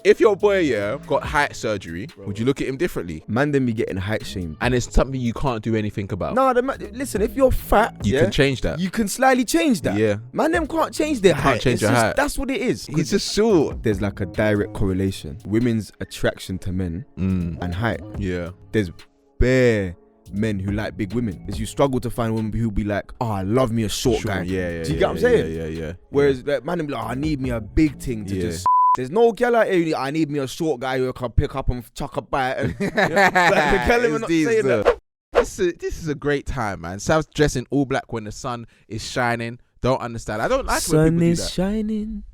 If your boy, got height surgery, would you look at him differently? Man, then be getting height shamed. And it's something you can't do anything about. No, listen, if you're fat, you can change that. You can slightly change that. Yeah. Man, them can't change their height. Can't change your height. That's what it is. He's just short. There's like a direct correlation. Women's attraction to men and height. Yeah. There's bare men who like big women. Is you struggle to find women who be like, oh, I love me a short guy. Yeah. Do you get what I'm saying? Yeah. Whereas like, man, be like, oh, I need me a big thing to just. There's no girl out here, I need me a short guy who can pick up and chuck a bite. And, like, the girl are not saying that. This is a great time, man. Sav's dressing all black when the sun is shining. Don't understand. I don't like when people do that. Sun is shining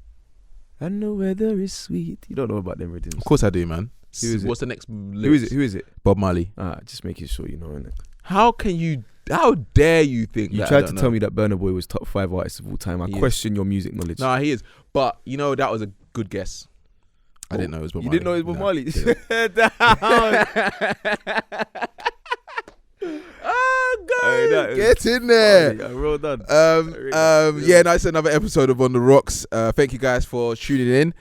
and the weather is sweet. You don't know about them rhythms. Of course I do, man. What's the next lyrics? Who is it? Bob Marley. Just making sure you know, innit? How dare you think you that? tried to tell me that Burna Boy was top 5 artists of all time. I question your music knowledge. No, he is. But, that was a good guess. I didn't know it was Bob Marley. You didn't know it was Bob Marley? Oh, God. Get in there. Well done. It's another episode of On The Rocks. Thank you guys for tuning in.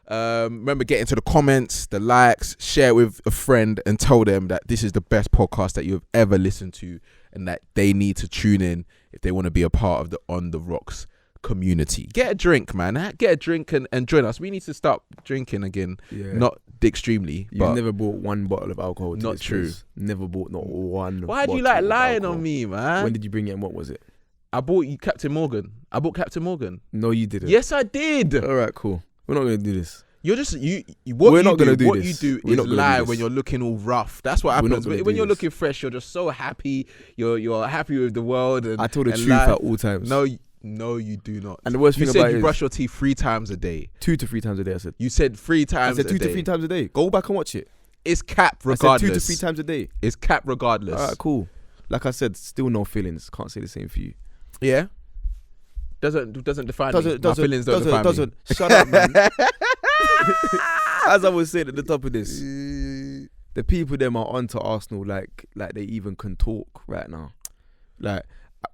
Remember, get into the comments, the likes, share it with a friend and tell them that this is the best podcast that you've ever listened to and that they need to tune in if they want to be a part of the On The Rocks community. Get a drink, man. Get a drink and join us. We need to start drinking again. Not extremely. You've never bought one bottle of alcohol to Not true. Place. Never bought not one. Why do you like lying on me, man? When did you bring it and what was it? I bought you Captain Morgan. No, you didn't. Yes, I did. All right, cool. We're not going to do this. You're just We're not going to do this. What you do is lie when you're looking all rough. That's what happens. When you're looking fresh, you're just so happy. You're happy with the world. And I told the truth at all times. No, you do not. And the worst thing about it is, you brush your teeth 3 times a day. 2 to 3 times a day, I said. You said 3 times a day. I said 2 to 3 times a day. Go back and watch it. It's cap regardless. I said 2 to 3 times a day. It's cap regardless. All right, cool. Like I said, still no feelings. Can't say the same for you. Yeah? Doesn't define me. My feelings don't define me. Shut up, man. As I was saying at the top of this, the people them are onto Arsenal like they even can talk right now. Like,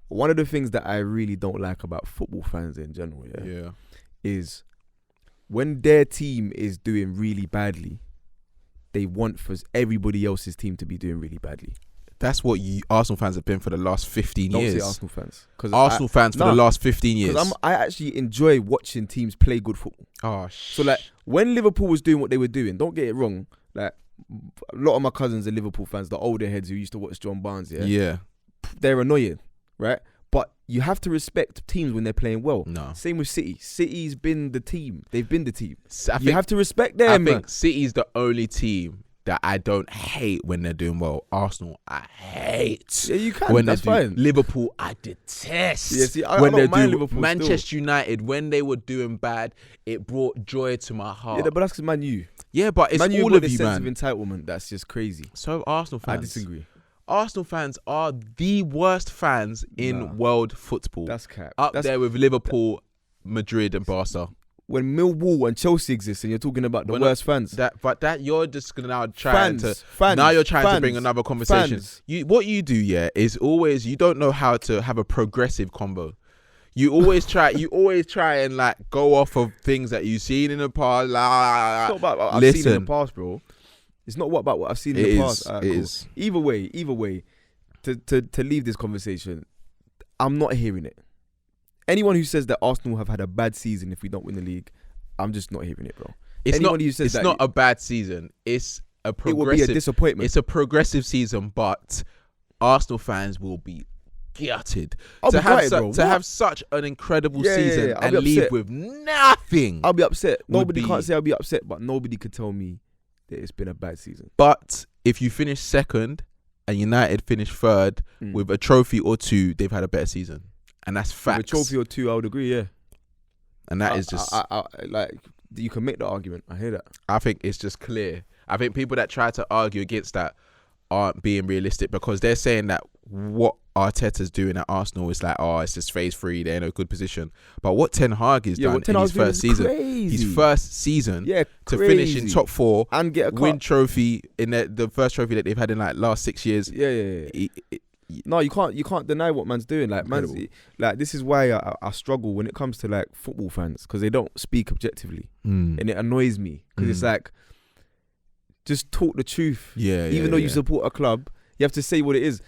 one of the things that I really don't like about football fans in general, is when their team is doing really badly, they want for everybody else's team to be doing really badly. That's what Arsenal fans have been for the last 15 years. Don't say Arsenal fans. Arsenal fans for the last 15 years. Because I actually enjoy watching teams play good football. So like when Liverpool was doing what they were doing, don't get it wrong. Like a lot of my cousins are Liverpool fans, the older heads who used to watch John Barnes. Yeah. They're annoying, right? But you have to respect teams when they're playing well. No. Same with City. City's been the team. They've been the team. You have to respect them. I think City's the only team that I don't hate when they're doing well. Arsenal, I hate. Yeah, you can. When that's fine. Liverpool, I detest. Yeah, see, I don't mind Liverpool. Manchester United, when they were doing bad, it brought joy to my heart. Yeah, but that's because Man U. Yeah, but it's Man U all of you, sense man. Of entitlement. That's just crazy. So Arsenal fans. I disagree. Arsenal fans are the worst fans in world football. That's cap. That's there with Liverpool, Madrid, and Barca. When Millwall and Chelsea exist and you're talking about the worst fans. But you're just gonna now trying to bring another conversation. What you do, is always, you don't know how to have a progressive convo. You always try and like go off of things that you've seen in the past. It's not about what I've seen in the past, bro. It's not about what I've seen in the past. It is. Either way, to leave this conversation, I'm not hearing it. Anyone who says that Arsenal have had a bad season if we don't win the league, I'm just not hearing it, bro. It's not a bad season. It's a progressive. It will be a disappointment. It's a progressive season, but Arsenal fans will be gutted to have such an incredible season and leave with nothing. I'll be upset. Nobody can't say I'll be upset, but nobody could tell me that it's been a bad season. But if you finish second and United finish third with a trophy or 2, they've had a better season. And that's facts. With a trophy or 2, I would agree, yeah. And that is just... like, you can make the argument. I hear that. I think it's just clear. I think people that try to argue against that aren't being realistic because they're saying that what Arteta's doing at Arsenal is like, it's just phase 3, they're in a good position. But what Ten Hag has done in his first season, to finish in top 4 and get a win trophy in the first trophy that they've had in like last 6 years. No, you can't deny what man's doing. Like man's like this is why I struggle when it comes to like football fans because they don't speak objectively, and it annoys me because it's like just talk the truth. Yeah. Even though you support a club, you have to say what it is.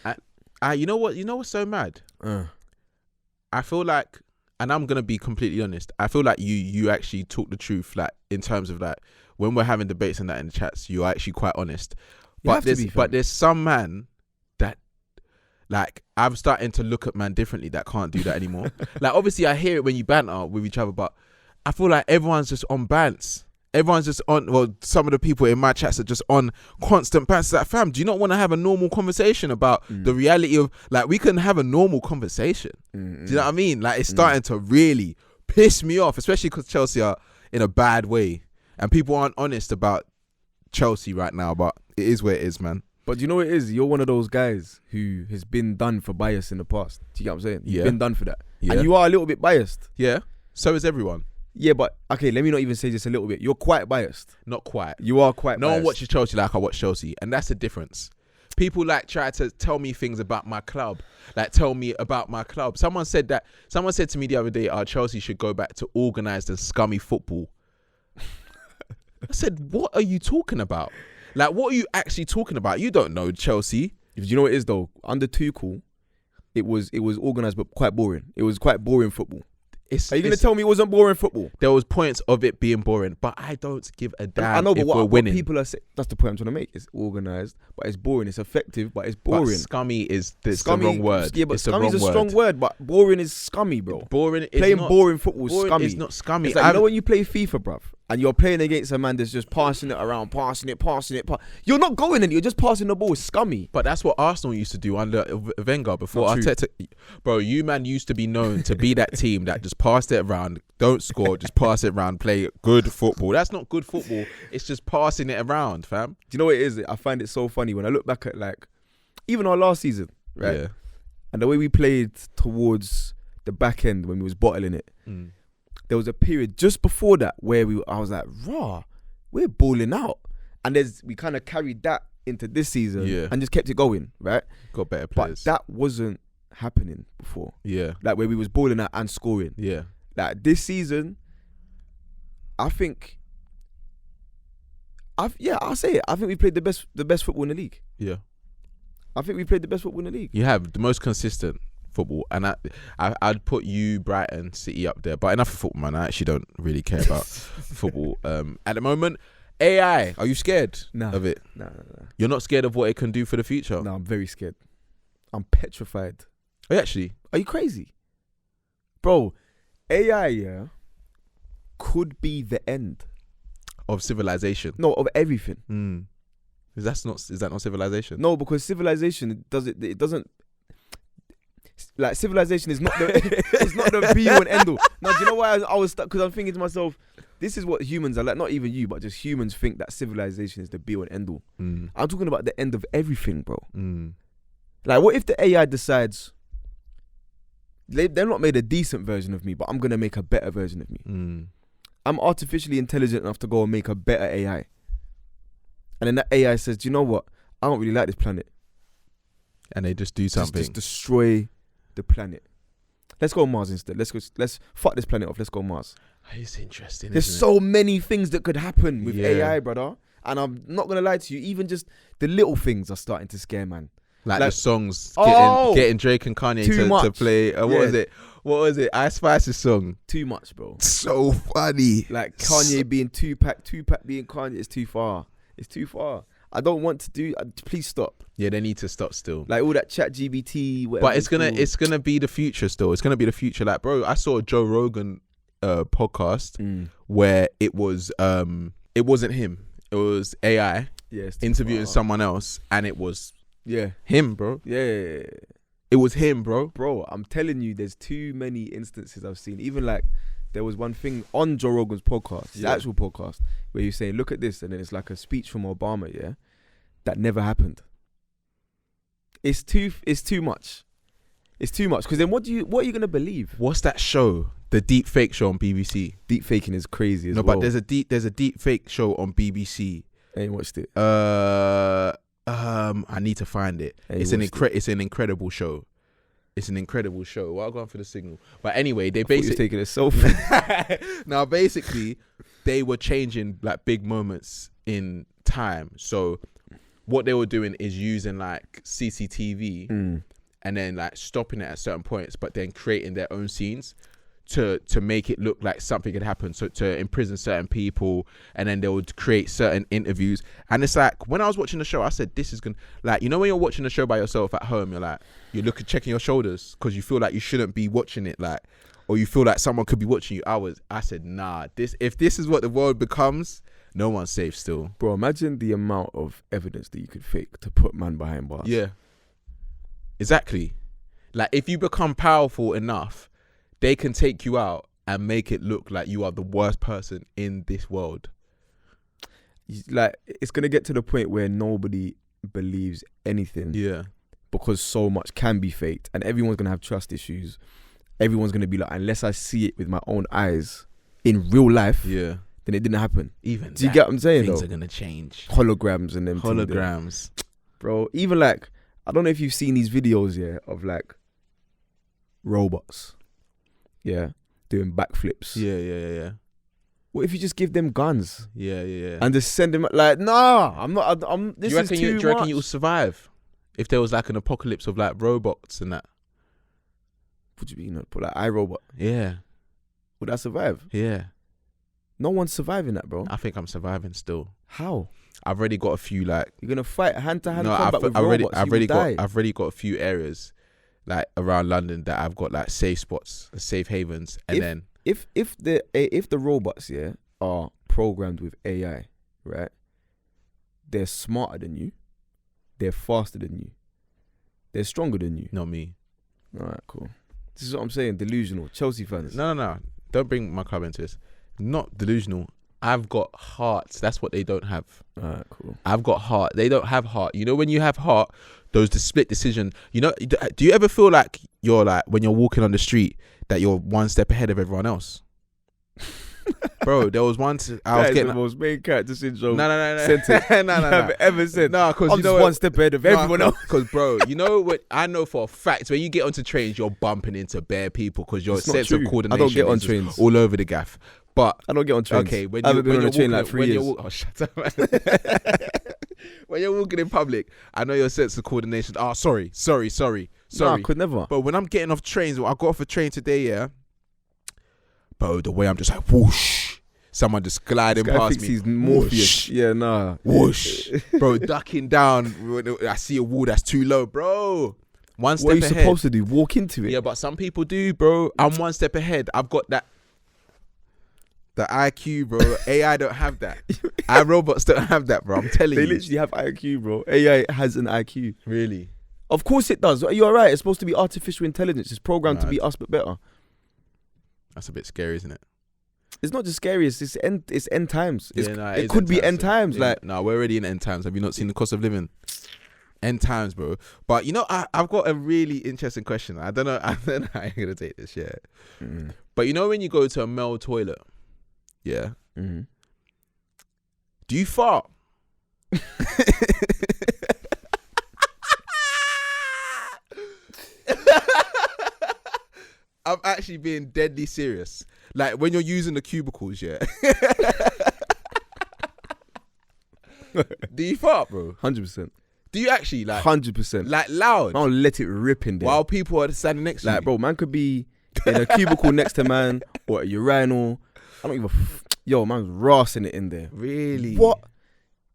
You know what? You know what's so mad? I feel like, and I'm gonna be completely honest. I feel like you actually talk the truth, like in terms of like when we're having debates and that in the chats, you're actually quite honest. But there's some man that, like, I'm starting to look at man differently that can't do that anymore. Like, obviously, I hear it when you banter with each other, but I feel like everyone's just on bants. Everyone's just on, well, some of the people in my chats are just on constant bants. Like, fam, do you not want to have a normal conversation about the reality of, like, we can have a normal conversation. Do you know what I mean? Like, it's starting to really piss me off, especially because Chelsea are in a bad way. And people aren't honest about Chelsea right now, but it is where it is, man. But you know what it is? You're one of those guys who has been done for bias in the past. Do you get what I'm saying? You've been done for that. Yeah. And you are a little bit biased. Yeah. So is everyone. Yeah, but okay, let me not even say just a little bit. You're quite biased. Not quite. You are quite biased. No one watches Chelsea like I watch Chelsea. And that's the difference. People like try to tell me things about my club. Like tell me about my club. Someone said to me the other day, Chelsea should go back to organised and scummy football. I said, what are you talking about? Like, what are you actually talking about? You don't know Chelsea. Do you know what it is though? Under Tuchel, it was organised but quite boring. It was quite boring football. Are you going to tell me it wasn't boring football? There was points of it being boring, but I don't give a damn. I know, but what people are saying, that's the point I'm trying to make. It's organised, but it's boring. It's effective, but it's boring. But scummy is the wrong word. Yeah, but scummy is a strong word, but boring is scummy, bro. Playing boring football is scummy. It's not scummy. It's like, you know when you play FIFA, bruv, and you're playing against a man that's just passing it around, passing it. You're not going in, you're just passing the ball. It's scummy. But that's what Arsenal used to do under Wenger before Arteta. Bro, you man used to be known to be that team that just passed it around, don't score, just pass it around, play good football. That's not good football. It's just passing it around, fam. Do you know what it is? I find it so funny when I look back at like, even our last season, right? Yeah. And the way we played towards the back end when we was bottling it. There was a period just before that where I was like, raw, we're balling out. And we kind of carried that into this season and just kept it going, right? Got better players. But that wasn't happening before. Yeah. Like where we was balling out and scoring. Yeah. Like this season, I think, I'll say it. I think we played the best football in the league. Yeah. I think we played the best football in the league. You have the most consistent football, and I'd put you, Brighton, City up there. But enough of football, man. I actually don't really care about football at the moment. AI, are you scared of it? No. You're not scared of what it can do for the future? No, I'm very scared. I'm petrified. Oh, actually, are you crazy, bro? AI could be the end of civilization. No, of everything. Is that not civilization? No, because civilization it doesn't. Like civilization is not the it's not the be all and end all. Now, do you know why I was stuck? Because I'm thinking to myself, this is what humans are like. Not even you, but just humans think that civilization is the be all and end all. I'm talking about the end of everything, bro. Like, what if the AI decides they've not made a decent version of me, but I'm gonna make a better version of me. I'm artificially intelligent enough to go and make a better AI, and then that AI says, do you know what? I don't really like this planet, and they just do something. Just destroy the planet. Let's go Mars instead. Let's fuck this planet off. Let's go Mars. It's interesting. There's so many things that could happen with AI, brother. And I'm not gonna lie to you. Even just the little things are starting to scare, man. Like the songs, getting Drake and Kanye to play. What was it? Ice Spice's song. Too much, bro. So funny. Like Kanye being Tupac being Kanye. It's too far. I don't want to do. Please stop. Yeah, they need to stop still. Like all that ChatGPT. But it's gonna be the future still. It's gonna be the future. Like, bro, I saw a Joe Rogan podcast where it wasn't him. It was AI interviewing someone else, and it was him, bro. Yeah. It was him, bro. Bro, I'm telling you, there's too many instances I've seen. Even like, there was one thing on Joe Rogan's podcast, the actual podcast, where you say, look at this, and then it's like a speech from Obama, that never happened. It's too much. It's too much. Because then what are you gonna believe? What's that show? The deep fake show on BBC. Deep faking is crazy as well. No, but there's a deep fake show on BBC. I ain't watched it. I need to find it. Hey, It's an incredible show. It's an incredible show. Well, I'll go on for the signal. But anyway, they basically taking a selfie. now basically they were changing like big moments in time. So what they were doing is using like CCTV and then like stopping it at certain points, but then creating their own scenes to make it look like something had happened. So to imprison certain people, and then they would create certain interviews. And it's like, when I was watching the show, I said, this is gonna, like, you know, when you're watching the show by yourself at home, you're like, you're checking your shoulders because you feel like you shouldn't be watching it, like, or you feel like someone could be watching you. I said, nah, if this is what the world becomes, no one's safe still. Bro, imagine the amount of evidence that you could fake to put man behind bars. Yeah, exactly. Like, if you become powerful enough, they can take you out and make it look like you are the worst person in this world. Like, it's going to get to the point where nobody believes anything. Yeah. Because so much can be faked, and everyone's going to have trust issues. Everyone's going to be like, unless I see it with my own eyes in real life, yeah, then it didn't happen. Even do you get what I'm saying? Things though? Are going to change. Holograms and them. Holograms. Bro, even like, I don't know if you've seen these videos, yeah, of like robots. Yeah, doing backflips. Yeah. What if you just give them guns? Yeah. And just send them like, nah, I'm not. This is too much. Do you reckon you'll survive if there was like an apocalypse of like robots and that? What do you mean? Put like iRobot? Yeah. Would I survive? Yeah. No one's surviving that, bro. I think I'm surviving still. How? I've already got a few like. You're gonna fight hand to hand combat with robots. I've already got a few areas like around London that I've got like safe spots, safe havens, and if the robots are programmed with AI, right? They're smarter than you, they're faster than you, they're stronger than you. Not me. All right, cool. This is what I'm saying. Delusional Chelsea fans. No. Don't bring my club into this. Not delusional. I've got hearts. That's what they don't have. All right, cool. I've got heart. They don't have heart. You know, when you have heart, the split decision. You know, do you ever feel like you're like, when you're walking on the street, that you're one step ahead of everyone else? Bro, there was once I was getting the most main character syndrome. No. Sentence no. I've ever said. No, because I'm you know just one step ahead of everyone else. Because, bro, you know what? I know for a fact when you get onto trains, you're bumping into bare people because your sense of coordination. I don't get on trains all over the gaff. But I don't get on trains. Okay, I haven't been on a train like 3 years. Oh, shut up, man. When you're walking in public, I know your sense of coordination. Oh, sorry. No, I could never. But when I'm getting off trains, I got off a train today, yeah. Bro, the way I'm just like whoosh, someone just gliding past me. He's Morpheus. Yeah, nah. Whoosh, bro, ducking down. I see a wall that's too low, bro. One step ahead. What are you supposed to do? Walk into it? Yeah, but some people do, bro. I'm one step ahead. I've got that. The IQ, bro. AI don't have that. iRobots don't have that, bro. I'm telling you. They literally have IQ, bro. AI has an IQ. Really? Of course it does. You're right. It's supposed to be artificial intelligence. It's programmed to be us, but better. That's a bit scary, isn't it? It's not just scary. It's end times. It could be end times. Like, no, we're already in end times. Have you not seen the cost of living? End times, bro. But you know, I've got a really interesting question. I don't know how you're gonna take this. Yeah. Mm. But you know, when you go to a male toilet, yeah. Mm-hmm. Do you fart? I'm actually being deadly serious. Like when you're using the cubicles, yeah. Do you fart, bro? 100%. Do you actually like 100%? Like loud? I'll let it rip in there. While people are standing next to you. Like, bro, man could be in a cubicle next to man or a urinal. I don't even. Yo, man's rassing it in there. Really? What?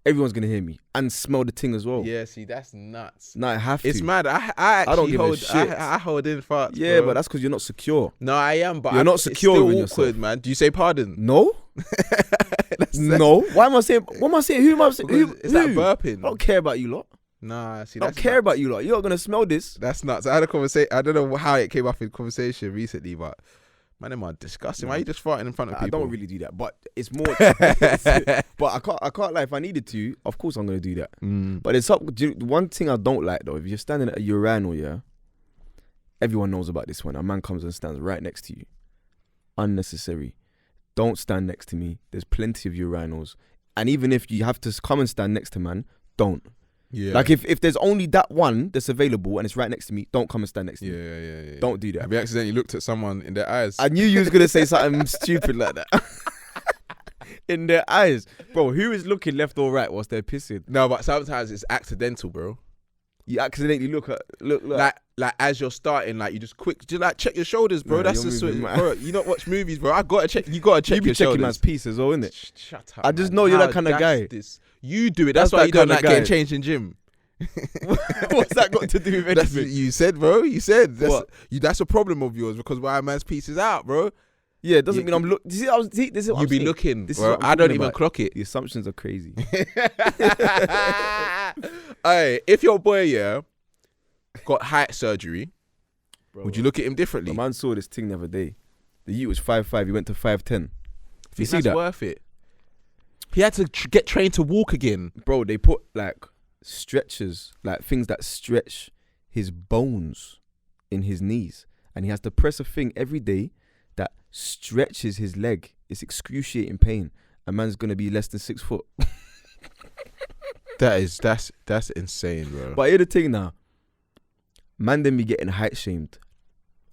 Everyone's gonna hear me and smell the ting as well. Yeah, see, that's nuts. No, I have to. It's mad. I actually don't give hold. a shit. I hold in farts. Yeah, bro. but that's because you're not secure. No, I am. But you're not secure it's still with awkward, yourself, man. Do you say pardon? No. No. Why am I saying? What am I saying? Who am I saying? It's like burping. I don't care about you lot. Nah, see, I don't care about you lot. You're not gonna smell this. That's nuts. I had a conversation. I don't know how it came up in conversation recently, but man, them are disgusting. Why are you just farting in front of people? I don't really do that, but it's more. But I can't lie. If I needed to, of course I'm gonna do that. But it's up. One thing I don't like though, if you're standing at a urinal, yeah, everyone knows about this one. A man comes and stands right next to you. Unnecessary. Don't stand next to me. There's plenty of urinals, and even if you have to come and stand next to man, don't. Yeah. Like if there's only that one that's available and it's right next to me, don't come and stand next to me. Yeah. Don't do that. Have you accidentally looked at someone in their eyes? I knew you was gonna say something stupid like that. In their eyes, bro. Who is looking left or right whilst they're pissing? No, but sometimes it's accidental, bro. You accidentally look. Like as you're starting, like you just like check your shoulders, bro. Nah, That's the sort, bro. You don't watch movies, bro. You gotta check you be your checking shoulders. man's piece as well, innit? Shut up. I just man. know you're How that kind of guy. You do it. That's why that you don't kind of like guy. getting changed in gym. What's that got to do with That's anything? you said, bro. You said What? That's a problem of yours because why a man's piece is out, bro. Yeah, it doesn't mean I'm look. This is what You I'm be saying. looking, This is bro. what I'm I don't talking even about. clock it. The assumptions are crazy. Hey, if your boy got height surgery, Bro, would you look at him differently? the man saw this thing the other day. The youth was 5'5", he went to 5'10". You see That's that? worth it. He had to get trained to walk again. Bro, they put like stretchers, like things that stretch his bones in his knees. And he has to press a thing every day that stretches his leg. It's excruciating pain. A man's going to be less than 6 foot. That's insane, bro. But here's the thing now. Man then be getting height shamed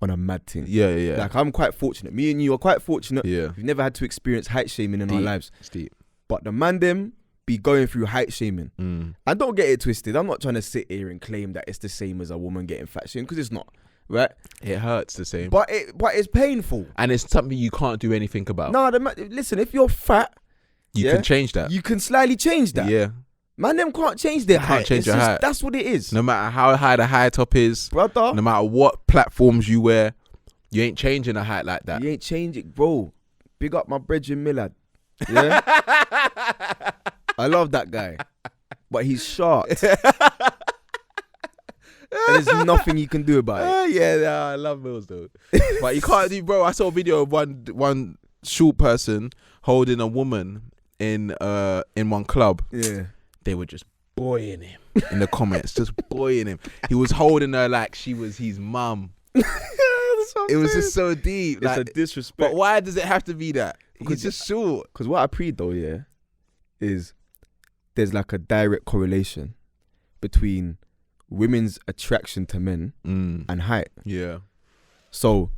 on a mad thing. Yeah. Like I'm quite fortunate. Me and you are quite fortunate. Yeah. We've never had to experience height shaming in our lives. It's deep. But the man them be going through height shaming. Mm. And don't get it twisted. I'm not trying to sit here and claim that it's the same as a woman getting fat shamed because it's not, right? It hurts the same. But it's painful. And it's something you can't do anything about. No, listen. If you're fat, You can change that. You can slightly change that. Yeah. Man, them can't change their height. Can't change It's your just- height. That's what it is, No matter how high the high top is, brother. no matter what platforms you wear, you ain't changing a height like that. You ain't changing, bro. Big up my brethren Millard. Yeah, I love that guy, but he's short. And there's nothing you can do about it. I love Mills though. But you can't do, bro. I saw a video of one short person holding a woman in one club. Yeah. They were just boying him in the comments, just boying him. He was holding her like she was his mum. It was just so deep. It's Like, a disrespect. but why does it have to be that? He's just short. Because what I pre though, is there's like a direct correlation between women's attraction to men and height. Yeah. So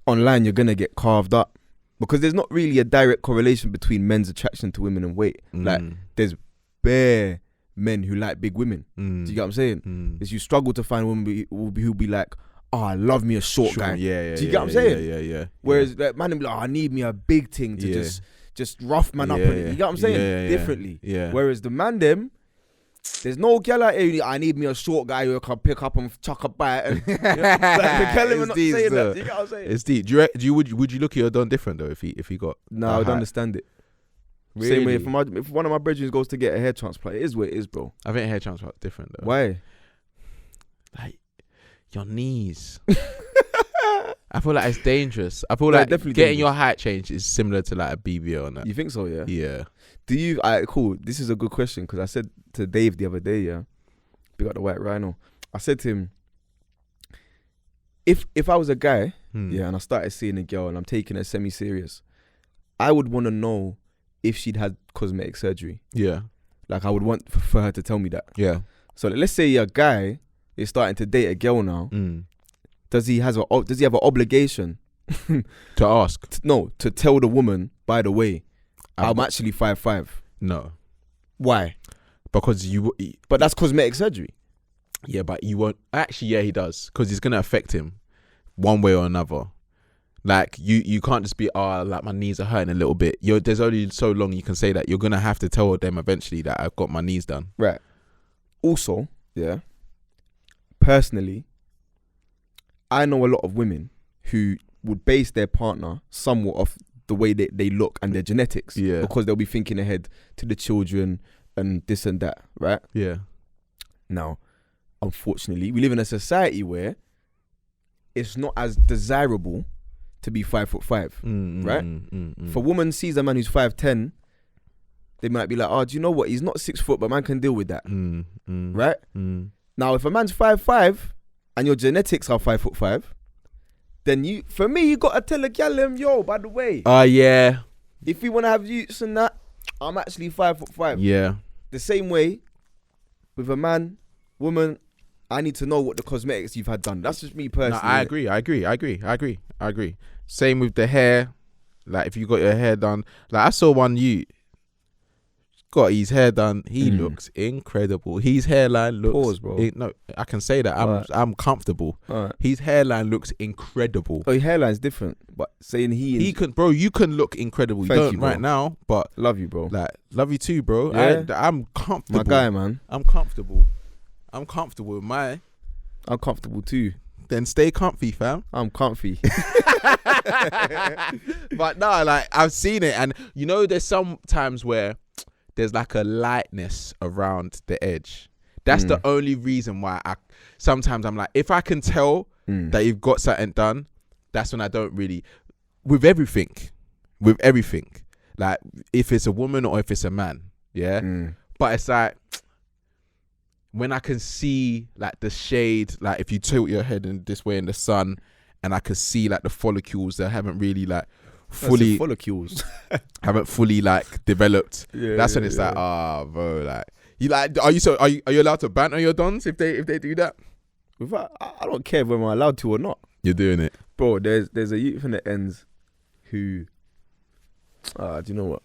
online you're gonna get carved up because there's not really a direct correlation between men's attraction to women and weight. Like there's bare men who like big women. Do you get what I'm saying? Is you struggle to find a woman who be like, oh, I love me a short guy. Yeah. Do you get what I'm saying? Yeah. Whereas like man will be like, oh, I need me a big thing to just rough man up on it. You get what I'm saying? Differently. Yeah. Whereas the man them, there's no girl out here, I need me a short guy who can pick up and chuck a bite. And, like, the girl are not saying that. Do you get what I'm saying? It's deep. Would you look at your don different though if he got? No, I would understand it. Really? Same way if one of my brethren goes to get a hair transplant, it is what it is, bro. I think hair transplant's different though. Why? Like your knees. I feel like it's dangerous. I feel No, like definitely getting dangerous. your height changed is similar to like a BBL and that. You think so? Yeah. Yeah. Do you? Cool. This is a good question because I said to Dave the other day, big up the white rhino. I said to him, if I was a guy, and I started seeing a girl and I'm taking her semi-serious, I would want to know if she'd had cosmetic surgery. Yeah. Like I would want for her to tell me that. Yeah. So let's say a guy is starting to date a girl now. Does he have an obligation To ask? to tell the woman, by the way, I'm actually 5'5"? No. Why? Because But that's cosmetic surgery. Yeah, but you won't. Actually, yeah, he does. Because it's going to affect him one way or another. Like, you can't just be, like my knees are hurting a little bit. There's only so long you can say that. You're going to have to tell them eventually that I've got my knees done. Right. Also, personally, I know a lot of women who would base their partner somewhat off the way they look and their genetics. Yeah. Because they'll be thinking ahead to the children and this and that, right? Yeah. Now, unfortunately, we live in a society where it's not as desirable to be 5'5", right? If a woman sees a man who's 5'10", they might be like, oh, do you know what? He's not 6 foot, but man can deal with that, right? Now, if a man's 5'5" and your genetics are 5'5", then you gotta tell a gal them, yo, by the way, yeah. if we wanna have use and that, I'm actually 5'5". Yeah. The same way, with a man, woman, I need to know what the cosmetics you've had done. That's just me personally. No, I agree. Same with the hair. Like if you got your hair done, like I saw one got his hair done. He looks incredible. His hairline looks. Pause, bro. No, I can say that. I'm comfortable. All right. His hairline looks incredible. Oh, your hairline's different, but saying he can, bro. You can look incredible. You don't right now, but love you, bro. Like love you too, bro. Yeah. I'm comfortable. My guy, man. I'm comfortable. I'm comfortable with my. I'm comfortable too. Then stay comfy, fam. I'm comfy. But no, like I've seen it, and you know, there's some times where there's like a lightness around the edge. That's the only reason why sometimes I'm like, if I can tell that you've got something done, that's when I don't really, with everything, like if it's a woman or if it's a man, yeah. But it's like, when I can see like the shade, like if you tilt your head in this way in the sun, and I can see like the follicles that haven't really like fully follicles haven't fully like developed. That's when it's like, bro, like you like, are you allowed to banter your dons if they do that? I don't care whether I'm allowed to or not. You're doing it, bro. There's a youth in the ends who, do you know what?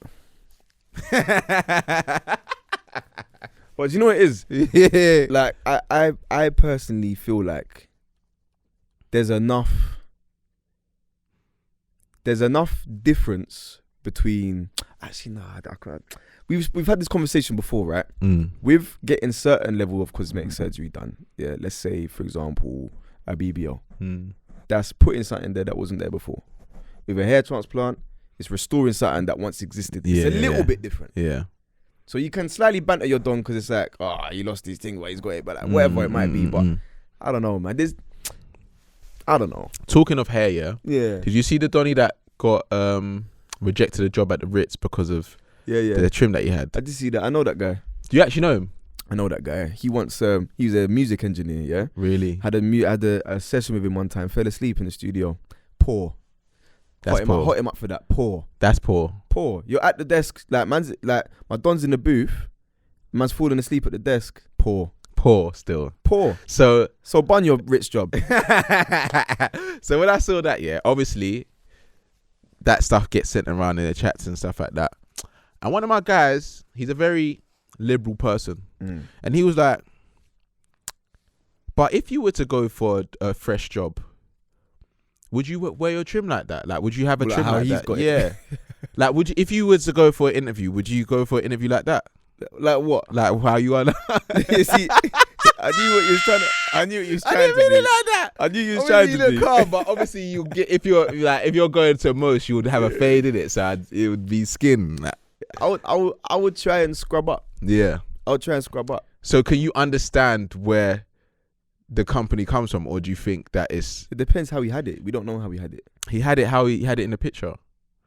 But do you know what it is? Yeah. Like I personally feel like there's enough difference between. Actually, no, I can't. We've had this conversation before, right? With getting certain level of cosmetic surgery done. Yeah, let's say for example a BBL. That's putting something there that wasn't there before. With a hair transplant, it's restoring something that once existed. It's a little bit different. Yeah. So you can slightly banter your don because it's like, you lost this thing, but he's got it, but like whatever it might be. But I don't know, man. I don't know. Talking of hair, yeah. Did you see the Donny that got rejected a job at the Ritz because of the trim that he had? I did see that. I know that guy. Do you actually know him? I know that guy. He once he was a music engineer. Yeah. Really? Had a session with him one time. Fell asleep in the studio. Poor. That's poor. Hot him up for that. Poor. That's poor. Poor. You're at the desk. Like my don's in the booth. Man's falling asleep at the desk. Poor. Poor still. Poor. So bun your rich job. So when I saw that, yeah, obviously that stuff gets sent around in the chats and stuff like that. And one of my guys, he's a very liberal person, and he was like, "But if you were to go for a fresh job, would you wear your trim like that? Like, would you have a trim like that? Yeah. Like, would you, if you were to go for an interview, would you go for an interview like that? Like what? Like how you are now? You see, I knew what you was trying to. I knew what you was trying to do. I didn't really like that. I knew you was trying to do. You look calm, but obviously you get if you're going to most, you would have a fade in it, so it would be skin. I would try and scrub up. Yeah, I would try and scrub up. So can you understand where the company comes from, or do you think that it's? It depends how he had it. We don't know how he had it. He had it how he had it in the picture.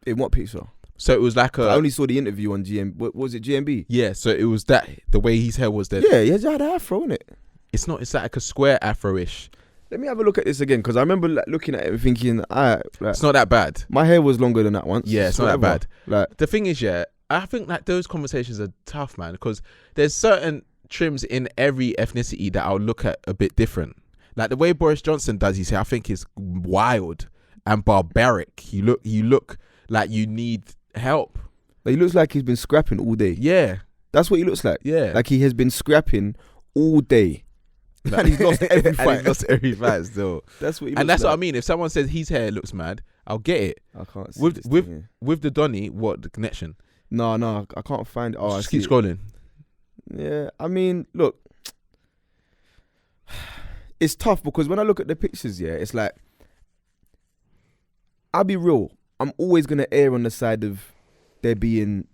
In what picture? So it was like I only saw the interview on GM. What was it, GMB? Yeah. So it was that the way his hair was. That yeah, he had an afro in it. It's not. It's like a square afro-ish. Let me have a look at this again, because I remember looking at it and thinking, it's not that bad. My hair was longer than that once. Yeah, it's not that bad. Like the thing is, yeah, I think like those conversations are tough, man, because there's certain trims in every ethnicity that I'll look at a bit different. Like the way Boris Johnson does his hair, I think is wild and barbaric. You look like you need help. He looks like he's been scrapping all day. Yeah. That's what he looks like. Yeah. Like he has been scrapping all day. Like, and he's lost every fight. And he's lost every fight still. That's what he looks like. And that's what I mean. If someone says his hair looks mad, I'll get it. I can't see with the Donny, what the connection? No, I can't find it. Oh, just keep scrolling. Yeah, I mean, look. It's tough because when I look at the pictures, yeah, it's like, I'll be real. I'm always going to err on the side of there being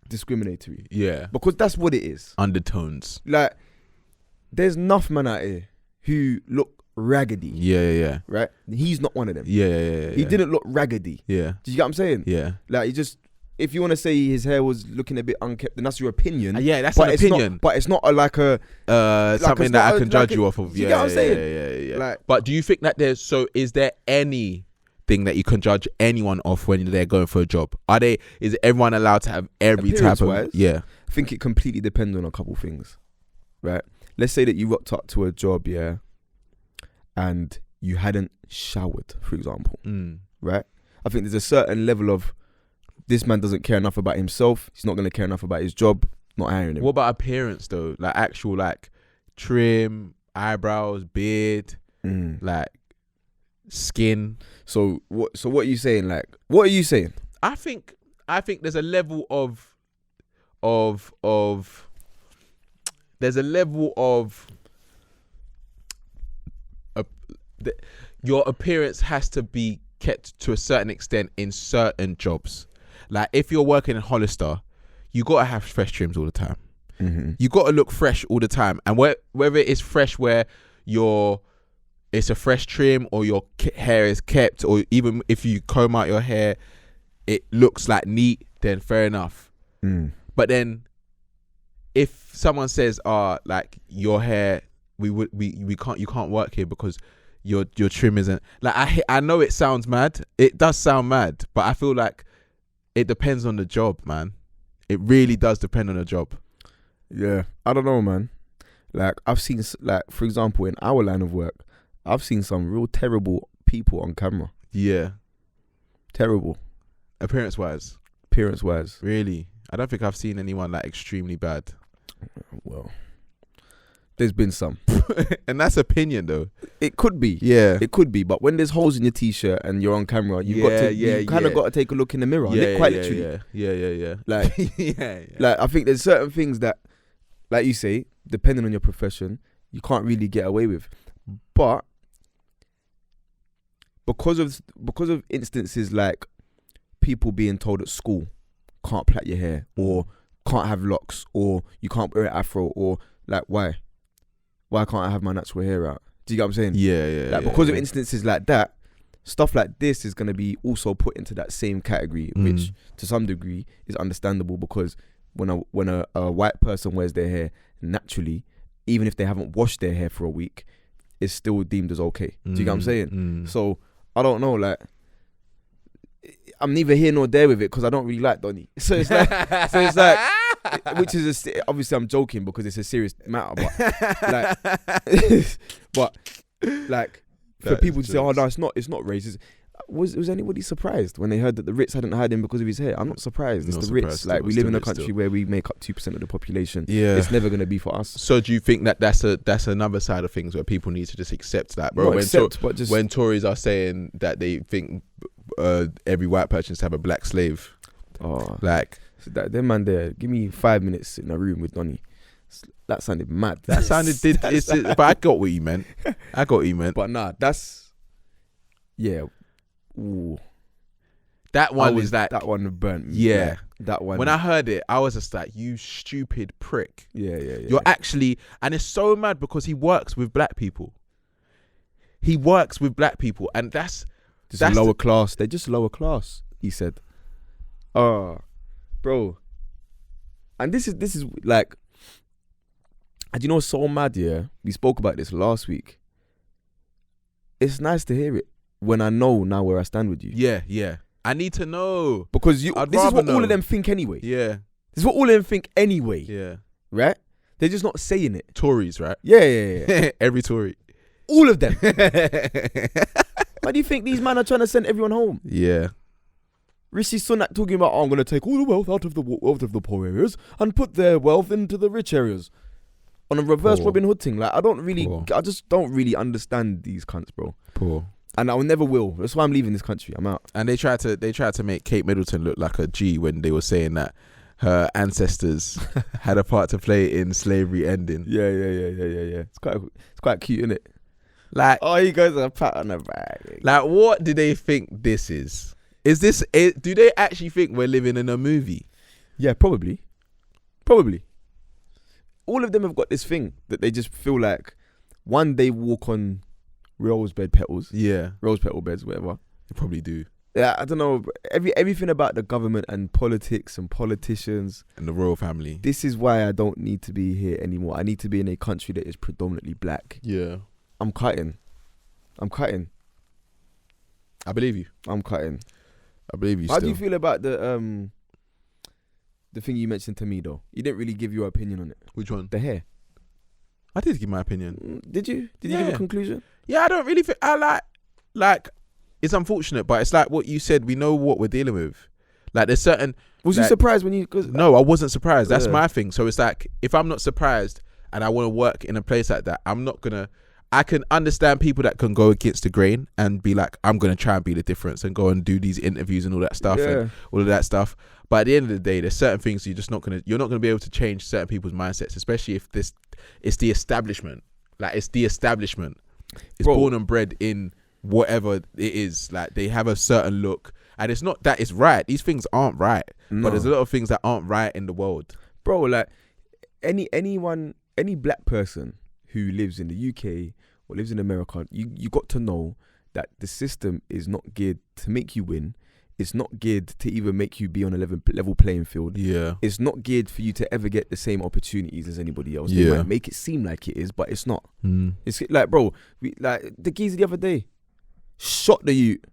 discriminatory. Yeah. Because that's what it is. Undertones. Like, there's enough men out here who look raggedy. Yeah. Right? He's not one of them. Yeah. He didn't look raggedy. Yeah. Do you get what I'm saying? Yeah. Like, he just, if you want to say his hair was looking a bit unkempt, then that's your opinion. Yeah, that's an opinion. But it's not something that I can judge you off of. You get what I'm saying? Yeah. Like, but do you think that is there anything that you can judge anyone off when they're going for a job? Is everyone allowed to have every type of? Yeah. I think it completely depends on a couple things. right? Let's say that you rocked up to a job, yeah, and you hadn't showered, for example, right? I think there's a certain level of this man doesn't care enough about himself. He's not going to care enough about his job. Not hiring him. What about appearance though? Like actual like trim, eyebrows, beard, like skin. So what are you saying? Like, what are you saying? I think there's a level of your appearance has to be kept to a certain extent in certain jobs. Like if you're working in Hollister, you gotta have fresh trims all the time. You gotta look fresh all the time, and whether it's fresh where it's a fresh trim or your hair is kept, or even if you comb out your hair, it looks like neat, then fair enough. But then if someone says, like your hair, you can't work here because your trim isn't, like I know it sounds mad. It does sound mad, but I feel like it depends on the job, man. It really does depend on the job. Yeah, I don't know, man. Like I've seen, like for example, in our line of work, I've seen some real terrible people on camera. Yeah, terrible. Appearance wise. Really, I don't think I've seen anyone like extremely bad. Well, there's been some. And that's opinion though. It could be. Yeah. It could be. But when there's holes in your t-shirt and you're on camera, you kind of got to take a look in the mirror. Quite literally. Yeah. Like, like I think there's certain things that, like you say, depending on your profession, you can't really get away with. But because of instances like people being told at school, can't plait your hair, or can't have locks, or you can't wear an afro, or like why can't I have my natural hair out? Do you get what I'm saying? Yeah. Like because of instances like that, stuff like this is going to be also put into that same category, which to some degree is understandable, because when a white person wears their hair naturally, even if they haven't washed their hair for a week, it's still deemed as okay. Do you get what I'm saying? So I don't know, like I'm neither here nor there with it because I don't really like Donny. So it's like, which is obviously I'm joking because it's a serious matter, but like for people to say, oh no, it's not racist. Was anybody surprised when they heard that the Ritz hadn't hired him because of his hair? I'm not surprised. It's the Ritz. Like we live in a country where we make up 2% of the population. Yeah, it's never gonna be for us. So do you think that that's another side of things where people need to just accept that, bro? When Tories are saying that they think every white person should have a black slave, like so them man there, give me 5 minutes in a room with Donny. That sounded mad. That sounded but I got what you meant. But nah, that's ooh. That one is like that one burnt me. Yeah, that one. When I heard it, I was just like, "You stupid prick!" Yeah. You're actually, and it's so mad because he works with black people. And that's lower class. They're just lower class. He said, bro." And this is like, and you know what's so mad? Yeah, we spoke about this last week. It's nice to hear it when I know now where I stand with you. Yeah. I need to know. Because this is what all of them think anyway. Yeah. This is what all of them think anyway. Yeah. Right? They're just not saying it. Tories, right? Yeah. Every Tory. All of them. Why do you think these men are trying to send everyone home? Yeah. Rishi Sunak talking about, I'm going to take all the wealth out of the poor areas and put their wealth into the rich areas. On a reverse Robin Hood thing. Like, I just don't really understand these cunts, bro. Poor. And I never will. That's why I'm leaving this country. I'm out. And they tried to make Kate Middleton look like a G when they were saying that her ancestors had a part to play in slavery ending. Yeah. It's quite cute, isn't it? Like, oh, you guys are a pat on the back. Like, what do they think this is? Is this it? Do they actually think we're living in a movie? Yeah, probably. All of them have got this thing that they just feel like one day walk on rose petal beds, whatever. They probably do. Yeah, I don't know. Everything about the government and politics and politicians and the royal family. This is why I don't need to be here anymore. I need to be in a country that is predominantly black. Yeah. I'm cutting. I believe you. I'm cutting. I believe you. How do you feel about the thing you mentioned to me though? You didn't really give your opinion on it. Which one? The hair. I did give my opinion. Did you? Did you give a conclusion? Yeah, I don't really think I like. It's unfortunate, but it's like what you said. We know what we're dealing with. Like there's certain. Was you surprised when you? No, I wasn't surprised. That's my thing. So it's like if I'm not surprised and I want to work in a place like that, I'm not gonna. I can understand people that can go against the grain and be like, I'm gonna try and be the difference and go and do these interviews and all that stuff and all of that stuff. But at the end of the day, there's certain things you're not gonna be able to change certain people's mindsets, especially if it's the establishment. Like it's the establishment. It's born and bred in whatever it is. Like they have a certain look, and it's not that it's right. These things aren't right. No. But there's a lot of things that aren't right in the world, bro. Like any black person who lives in the UK or lives in America, you got to know that the system is not geared to make you win. It's not geared to even make you be on a level playing field. Yeah. It's not geared for you to ever get the same opportunities as anybody else. They might make it seem like it is, but it's not. It's like, bro, like the geezer the other day shot the youth.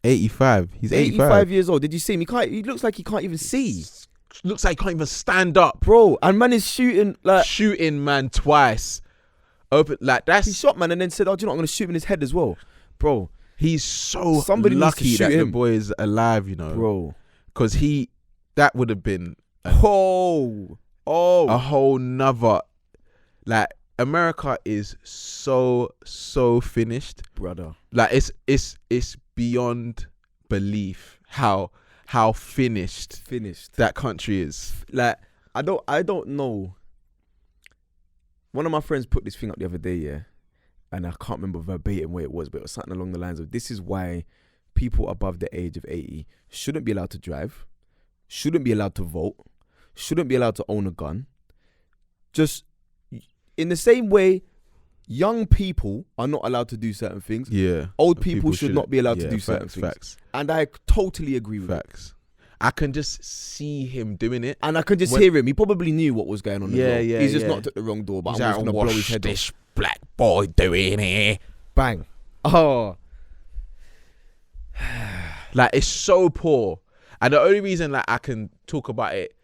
85. He's 85 years old. Did you see him? He looks like he can't even see. Looks like he can't even stand up. Bro, and man is shooting man twice. Open like that's he shot man and then said, "Oh, do you know what? I'm gonna shoot him in his head as well." Bro, he's so lucky that the boy is alive, you know, bro. Because that would have been a whole nother. Like America is so finished, brother. Like it's beyond belief how finished that country is. Like I don't know. One of my friends put this thing up the other day, yeah, and I can't remember verbatim where it was, but it was something along the lines of, this is why people above the age of 80 shouldn't be allowed to drive, shouldn't be allowed to vote, shouldn't be allowed to own a gun. Just in the same way young people are not allowed to do certain things, old people should not be allowed to do certain things. Facts. And I totally agree with facts. I can just see him doing it. And I can just hear him. He probably knew what was going on. He's just not took the wrong door, but I'm just going to blow his head off. This black boy doing it. Bang. Oh. Like, it's so poor. And the only reason like I can talk about it,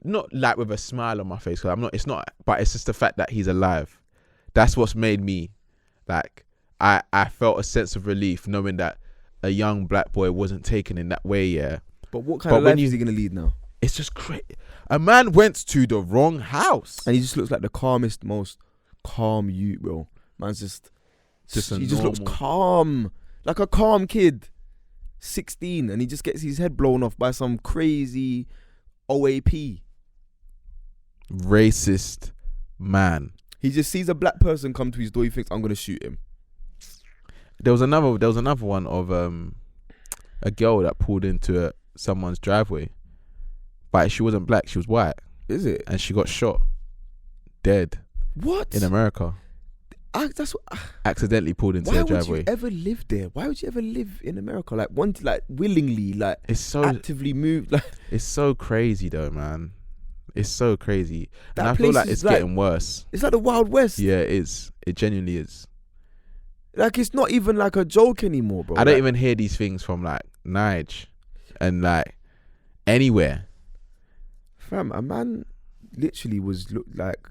not like with a smile on my face, because but it's just the fact that he's alive. That's what's made me, like, I felt a sense of relief knowing that a young black boy wasn't taken in that way, yeah. But what kind of life is he going to lead now? It's just crazy. A man went to the wrong house. And he just looks like the calmest, most calm youth, bro. Man's he just looks calm. Like a calm kid. 16. And he just gets his head blown off by some crazy OAP. Racist man. He just sees a black person come to his door. He thinks, I'm going to shoot him. There was another one of a girl that pulled into someone's driveway, but she wasn't black, she was white. Is it? And she got shot dead. What? In America. Accidentally pulled into their driveway. Why would you ever live there? Why would you ever live in America? Like willingly, like it's so actively move. Like it's so crazy though, man. It's so crazy. And I feel like it's getting worse. It's like the Wild West. Yeah, it is. It genuinely is. Like it's not even like a joke anymore, bro. I don't even hear these things from like Nige and like anywhere. Fam, a man literally looked like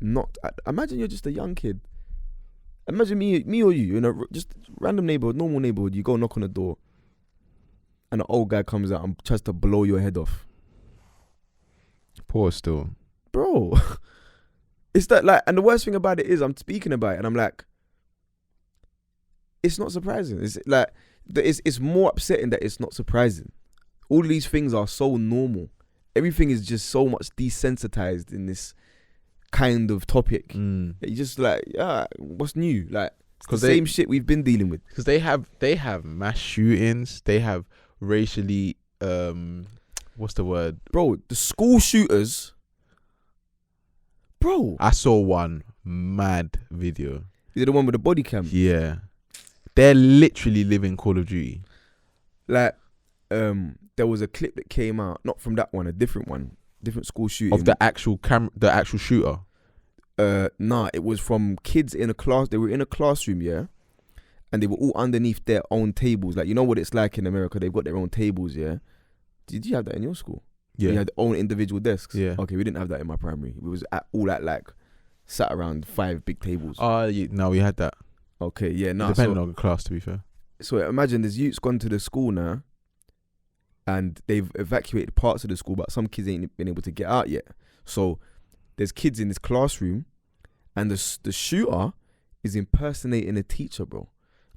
not. Imagine you're just a young kid. Imagine me or you in a just random neighborhood, normal neighborhood. You go knock on a door, and an old guy comes out and tries to blow your head off. Poor still, bro. It's that like, and the worst thing about it is I'm speaking about it, and I'm like, it's not surprising. It's like it's more upsetting that it's not surprising. All these things are so normal. Everything is just so much desensitized in this kind of topic. You just like, what's new? Like, it's the same shit we've been dealing with. Because they have mass shootings. They have racially, what's the word? Bro, the school shooters. Bro. I saw one mad video. Is it the one with the body cam? Yeah. They're literally living Call of Duty. Like, there was a clip that came out, not from that one, a different one, different school shooting. Of the actual shooter? Nah, it was from kids in a class. They were in a classroom, yeah? And they were all underneath their own tables. Like, you know what it's like in America? They've got their own tables, yeah? Did you have that in your school? Yeah. You had their own individual desks? Yeah. Okay, we didn't have that in my primary. We was all at like sat around 5 big tables. No, we had that. Okay, yeah, no. Depending on the class, to be fair. So imagine there's youths gone to the school now, and they've evacuated parts of the school, but some kids ain't been able to get out yet. So there's kids in this classroom, and the shooter is impersonating a teacher, bro.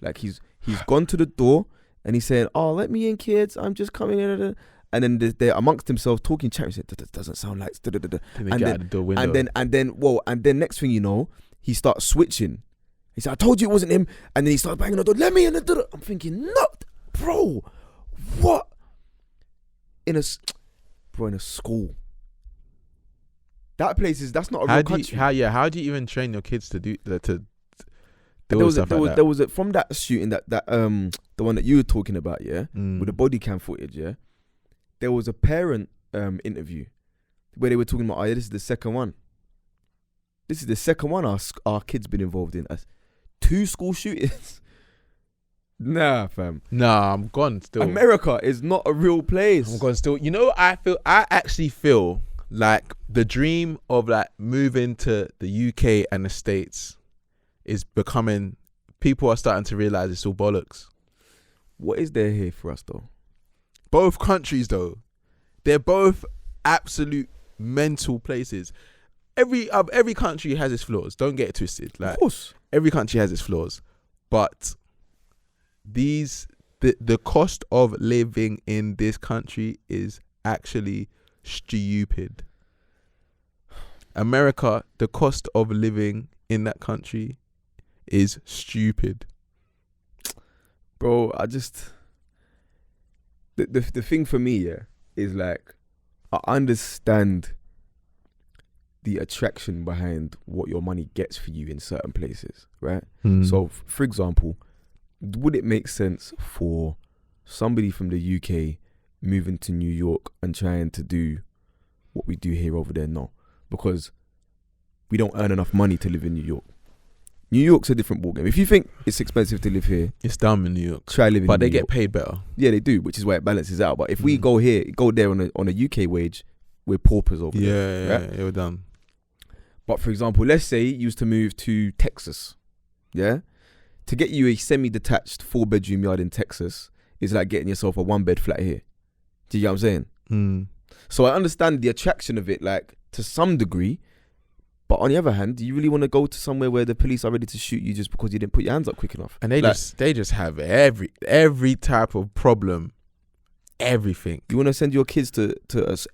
Like he's gone to the door and he's saying, "Oh, let me in, kids. I'm just coming in." And then they're amongst themselves talking, chatting. Said, "That doesn't sound like." And then next thing you know, he starts switching. He said, "I told you it wasn't him." And then he starts banging on the door. "Let me in." I'm thinking, "No, bro, what?" In a school. That place that's not a real country. How do you even train your kids to do that? There was from that shooting that the one that you were talking about, with the body cam footage, there was a parent interview where they were talking about, this is the second one. This is the second one our kids been involved in. 2 school shootings. Nah, fam. Nah, I'm gone still. America is not a real place. I'm gone still. You know, I actually feel like the dream of like moving to the UK and the States is becoming, people are starting to realize it's all bollocks. What is there here for us though? Both countries though, they're both absolute mental places. Every country has its flaws. Don't get it twisted. Like, of course, every country has its flaws, but the cost of living in this country is actually stupid. America, the cost of living in that country is stupid. Bro, I just the thing for me, is like, I understand the attraction behind what your money gets for you in certain places, right? So, for example, would it make sense for somebody from the UK moving to New York and trying to do what we do here over there? No, because we don't earn enough money to live in New York. New York's a different ballgame. If you think it's expensive to live here, it's dumb in New York. Try living, but in New they York. Get paid better. Yeah, they do, which is why it balances out. But if we go there on a UK wage, we're paupers over there. Yeah, we're done. But for example, let's say you used to move to Texas, to get you a semi-detached 4-bedroom yard in Texas is like getting yourself a 1-bed flat here. Do you get what I'm saying? So I understand the attraction of it, like, to some degree. But on the other hand, do you really want to go to somewhere where the police are ready to shoot you just because you didn't put your hands up quick enough? And they just have every type of problem, everything. You want to send your kids to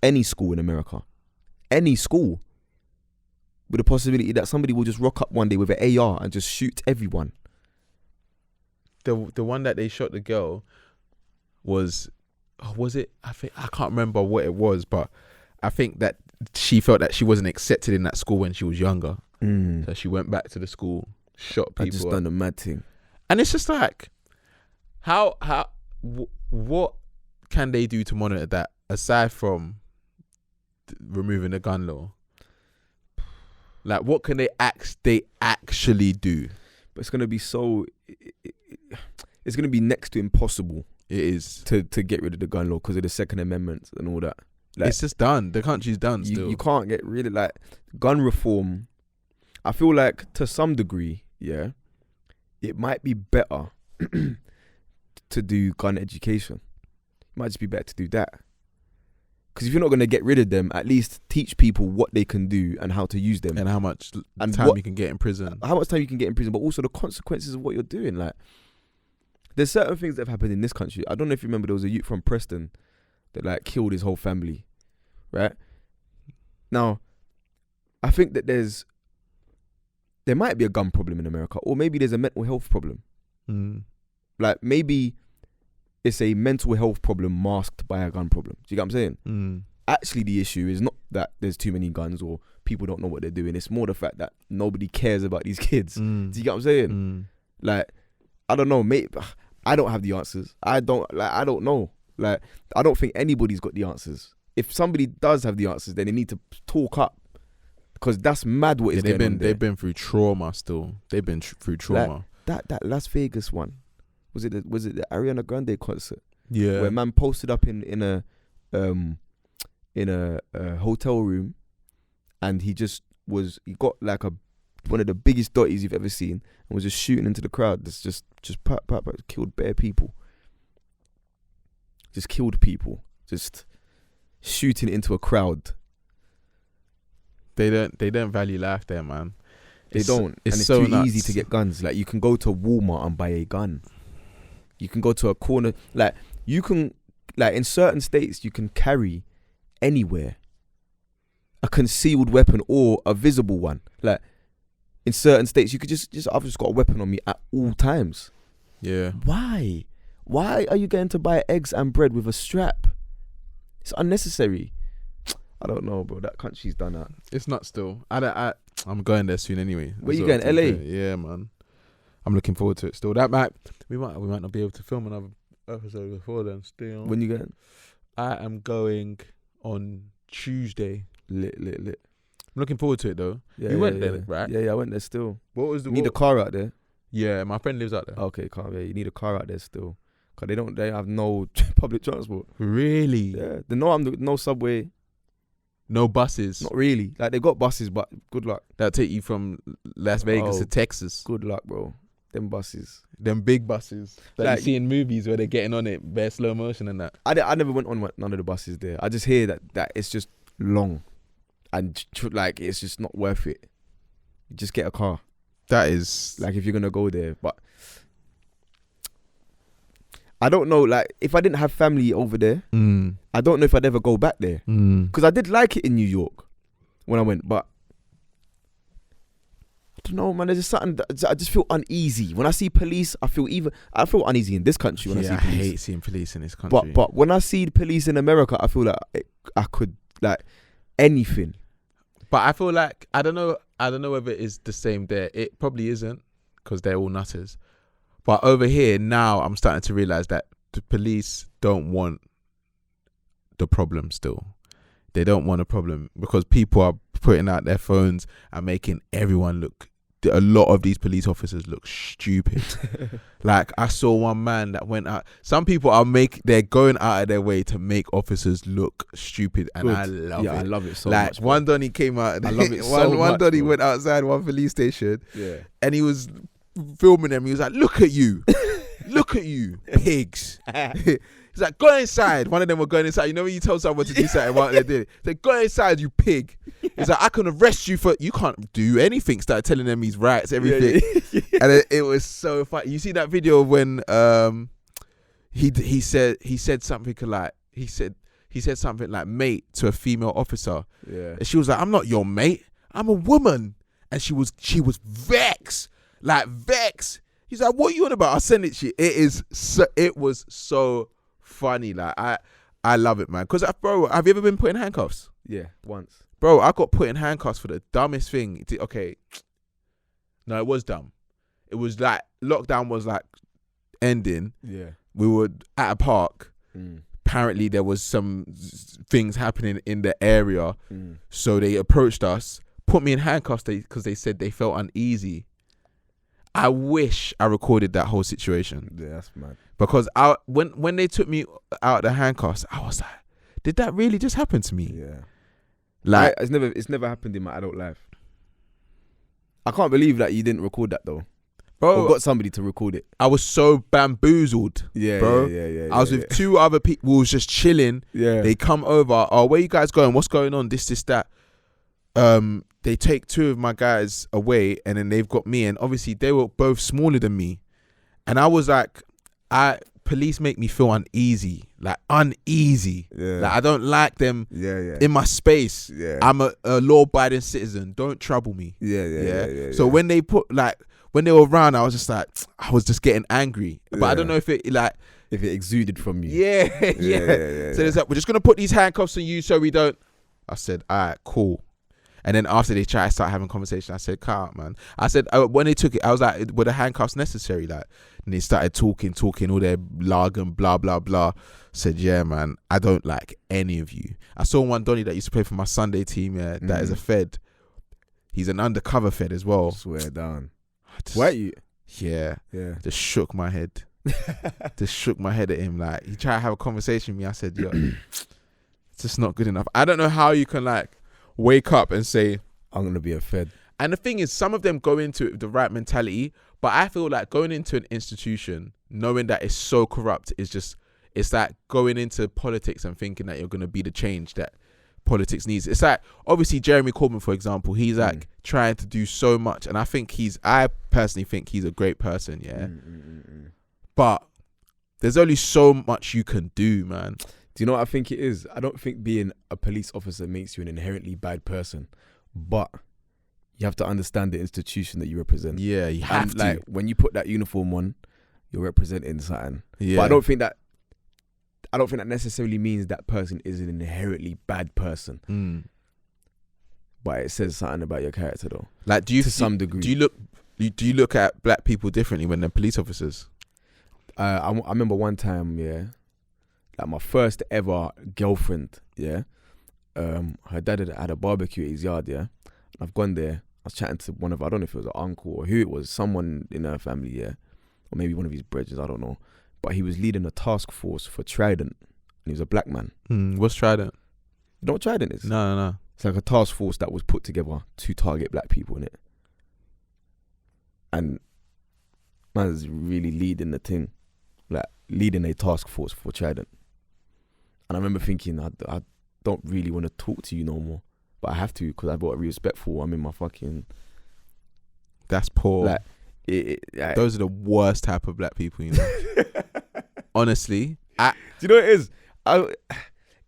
any school in America, any school, with the possibility that somebody will just rock up one day with an AR and just shoot everyone. The one that they shot the girl was it? I can't remember what it was, but I think that she felt that she wasn't accepted in that school when she was younger. So she went back to the school, shot people. I just done a mad thing. And it's just like, what can they do to monitor that aside from removing the gun law? Like, what can they actually do? But it's gonna be it's gonna be next to impossible. It is to get rid of the gun law because of the Second Amendment and all that. Like, it's just done. The country's done still. You can't get rid of, like, gun reform. I feel like to some degree, it might be better to do gun education. It might just be better to do that. Because if you're not going to get rid of them, at least teach people what they can do and how to use them. And how much time you can get in prison. How much time you can get in prison, but also the consequences of what you're doing. Like, there's certain things that have happened in this country. I don't know if you remember, there was a youth from Preston that, like, killed his whole family, right? Now, I think that there might be a gun problem in America, or maybe there's a mental health problem. Like, maybe it's a mental health problem masked by a gun problem. Do you get what I'm saying? Actually, the issue is not that there's too many guns or people don't know what they're doing. It's more the fact that nobody cares about these kids. Do you get what I'm saying? Like, I don't know, mate. I don't have the answers. I don't know. Like, I don't think anybody's got the answers. If somebody does have the answers, then they need to talk up, because that's mad what is going on there. They've been through trauma still. They've been through trauma. Like, that Las Vegas one, was it the Ariana Grande concert? Yeah, where man posted up in a hotel room, and he got like a one of the biggest dotties you've ever seen, and was just shooting into the crowd. That's just pop, killed bare people. Just killed people. Just shooting into a crowd. They don't value life there, man. They don't. And it's so too easy to get guns. Like, you can go to Walmart and buy a gun. You can go to a corner. Like, you can, like, in certain states, you can carry anywhere a concealed weapon or a visible one. Like, in certain states, you could just I've just got a weapon on me at all times. Yeah. Why? Why are you going to buy eggs and bread with a strap? It's unnecessary. I don't know, bro. That country's done that. It's not still. I'm going there soon anyway. Where you going? LA? Yeah, man. I'm looking forward to it still. We might not be able to film another episode before then. Still. When you going? I am going on Tuesday. Lit. I'm looking forward to it though. Yeah, you went there, right? Yeah, I went there still. What was the? You need a car out there. Yeah, my friend lives out there. Okay, car. Yeah, you need a car out there still. Cause they have no public transport. Really? Yeah. No subway. No buses. Not really. Like, they got buses, but good luck. That'll take you from Las Vegas to Texas. Good luck, bro. Them buses. Them big buses that Like, you see in movies where they're getting on it, bare slow motion and that. I never went on none of the buses there. I just hear that it's just long. And, like, it's just not worth it. You just get a car. That is... Like, if you're going to go there. But I don't know, like, if I didn't have family over there, I don't know if I'd ever go back there. Because I did like it in New York when I went, but I don't know, man. There's just something that I just feel uneasy. When I see police, I feel uneasy in this country when I see police. I hate seeing police in this country. But when I see police in America, I feel like I could, like, anything. But I feel like, I don't know whether it is the same there. It probably isn't, because they're all nutters. But over here now, I'm starting to realize that the police don't want the problem still. They don't want a problem because people are putting out their phones and making everyone look. A lot of these police officers look stupid. Like, I saw one man that went out. Some people they're going out of their way to make officers look stupid, and Good. I love it. I love it so like, much. Like, one Donny came out. I love it so much. One Donny bro. went outside one police station, yeah, and he was filming them. He was like, "Look at you, look at you, pigs." He's like, "Go inside." One of them were going inside. You know when you tell someone to do something, what they did? They "Go inside, you pig." He's like, "I can arrest you for you can't do anything." Started telling them his rights, everything, and it was so funny. You see that video of when he said something like he said something like "mate" to a female officer. Yeah, and she was like, "I'm not your mate. I'm a woman," and she was vexed. Like, vex. He's like, "What are you on about? I'll send it to you." It was so funny. Like, I love it, man. Because, bro, have you ever been put in handcuffs? Yeah, once. Bro, I got put in handcuffs for the dumbest thing. Okay. No, it was dumb. It was like, lockdown was like ending. Yeah. We were at a park. Apparently there was some things happening in the area. So they approached us, put me in handcuffs because they said they felt uneasy. I wish I recorded that whole situation. Yeah, that's mad. Because when they took me out of the handcuffs, I was like, did that really just happen to me? Yeah. Like, it's never happened in my adult life. I can't believe that you didn't record that though. Bro, or got somebody to record it. I was so bamboozled. Yeah, bro. Yeah. I was with two other people who was just chilling. Yeah. They come over. "Oh, where you guys going? What's going on? This, that." They take two of my guys away, and then they've got me, and obviously they were both smaller than me, and I was like, police make me feel uneasy. Yeah. Like, I don't like them. In my space. Yeah. I'm a law-abiding citizen. Don't trouble me. Yeah. So when they when they were around, I was just like, I was just getting angry, but I don't know if it exuded from you. Yeah. So it's like, "We're just gonna put these handcuffs on you so we don't." I said, "All right, cool." And then after they tried to start having conversation, I said, "Can't, man." I said, when they took it, I was like, "Were the handcuffs necessary?" Like, and they started talking all their jargon, blah, blah, blah. Said, "Yeah, man, I don't like any of you." I saw one Donny that used to play for my Sunday team, that is a Fed. He's an undercover Fed as well. Swear down. Why you? Yeah. Just shook my head. Just shook my head at him. Like, he tried to have a conversation with me. I said, "Yo, it's just not good enough." I don't know how you can, like, wake up and say, "I'm gonna be a Fed," And the thing is, some of them go into it with the right mentality, but I feel like going into an institution knowing that it's so corrupt is just, it's like going into politics and thinking that you're going to be the change that politics needs. It's like, obviously Jeremy Corbyn, for example, he's like trying to do so much, and I personally think he's a great person, yeah. But there's only so much you can do, man. Do you know what I think it is? I don't think being a police officer makes you an inherently bad person, but you have to understand the institution that you represent. Yeah, you have to. Like, when you put that uniform on, you're representing something. Yeah. But I don't think that necessarily means that person is an inherently bad person. But it says something about your character, though. Like, some degree. Do you look at black people differently when they're police officers? I remember one time, yeah, like my first ever girlfriend, yeah. Her dad had a barbecue at his yard, yeah. And I've gone there. I was chatting to one of, I don't know if it was an uncle or who it was, someone in her family, yeah, or maybe one of his brothers, I don't know. But he was leading a task force for Trident, and he was a black man. What's Trident? You know what Trident is? No. It's like a task force that was put together to target black people in it. And man's really leading the thing, like leading a task force for Trident. And I remember thinking, I don't really want to talk to you no more, but I have to because I've got to be respectful. I'm in my fucking. That's poor. Like, those are the worst type of black people, you know. Honestly, do you know what it is?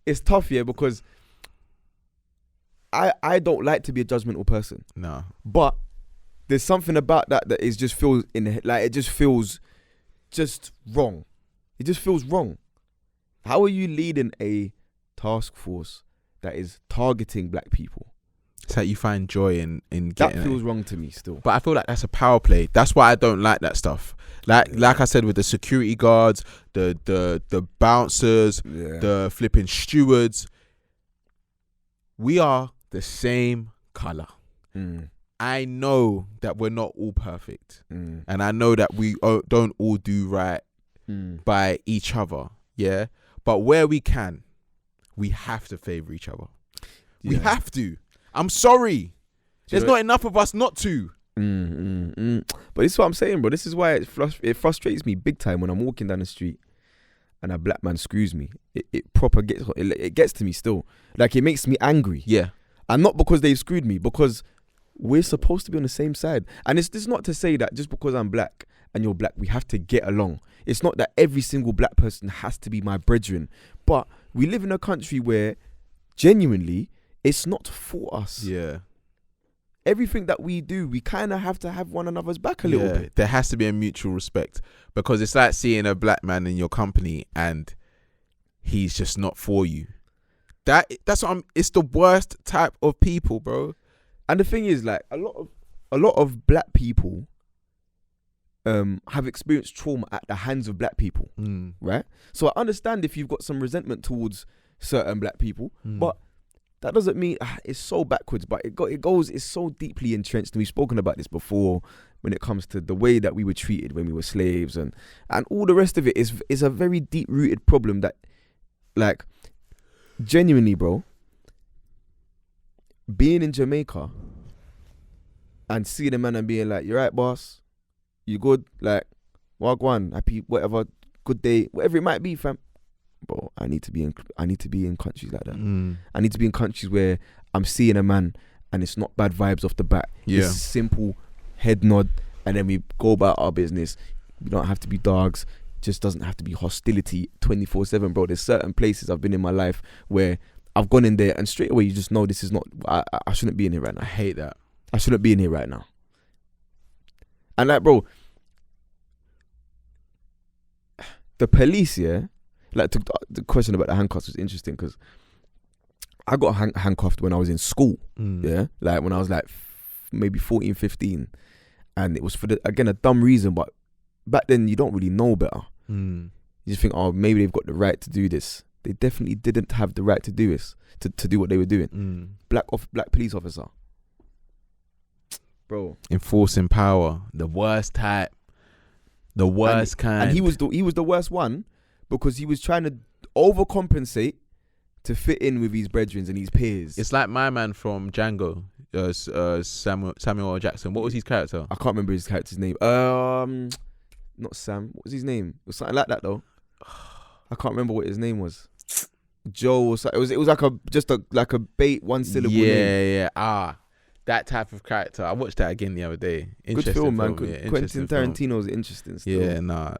It's tough, yeah, because I don't like to be a judgmental person. No, but there's something about that is just feels it just feels just wrong. It just feels wrong. How are you leading a task force that is targeting black people? It's like you find joy in getting that feels wrong to me still. But I feel like that's a power play. That's why I don't like that stuff. Like I said, with the security guards, the bouncers, the flipping stewards, we are the same color. I know that we're not all perfect, and I know that we don't all do right by each other. Yeah, but where we can, we have to favor each other. Yeah. We have to. I'm sorry. There's not enough of us not to. But this is what I'm saying, bro. This is why it frustrates me big time when I'm walking down the street and a black man screws me. It proper gets to me still. Like, it makes me angry. Yeah. And not because they've screwed me, because we're supposed to be on the same side. And it's not to say that just because I'm black and you're black, we have to get along. It's not that every single black person has to be my brethren. But we live in a country where genuinely it's not for us. Yeah. Everything that we do, we kind of have to have one another's back a little bit. There has to be a mutual respect, because it's like seeing a black man in your company and he's just not for you. That's what it's the worst type of people, bro. And the thing is, like, a lot of black people have experienced trauma at the hands of black people, right? So I understand if you've got some resentment towards certain black people, but that doesn't mean it's so backwards. But it's so deeply entrenched, and we've spoken about this before when it comes to the way that we were treated when we were slaves, and all the rest of it is a very deep rooted problem that, like, genuinely, bro, being in Jamaica and seeing a man and being like, "You're right, boss, you good, like, wagwan, happy, whatever, good day, whatever it might be, fam." Bro, I need to be in countries like that. I need to be in countries where I'm seeing a man and it's not bad vibes off the bat. Yeah. It's simple head nod, and then we go about our business. We don't have to be dogs. Just doesn't have to be hostility 24/7, bro. There's certain places I've been in my life where I've gone in there and straight away you just know this is not. I shouldn't be in here right now. I hate that. I shouldn't be in here right now. And like, bro, the police, yeah. Like, the question about the handcuffs was interesting because I got handcuffed when I was in school, yeah? Like, when I was like maybe 14, 15. And it was for, again, a dumb reason, but back then you don't really know better. You just think, oh, maybe they've got the right to do this. They definitely didn't have the right to do this, to do what they were doing. Black police officer. Bro. Enforcing power. The worst type. The worst kind. And he was the worst one, because he was trying to overcompensate to fit in with his brethren and his peers. It's like my man from Django, Samuel L. Jackson. What was his character? I can't remember his character's name. Not Sam. What was his name? It was something like that though. I can't remember what his name was. Joe or something. It was like a bait one syllable name. Yeah. That type of character. I watched that again the other day. Good film, man. Quentin Tarantino's interesting still. Yeah,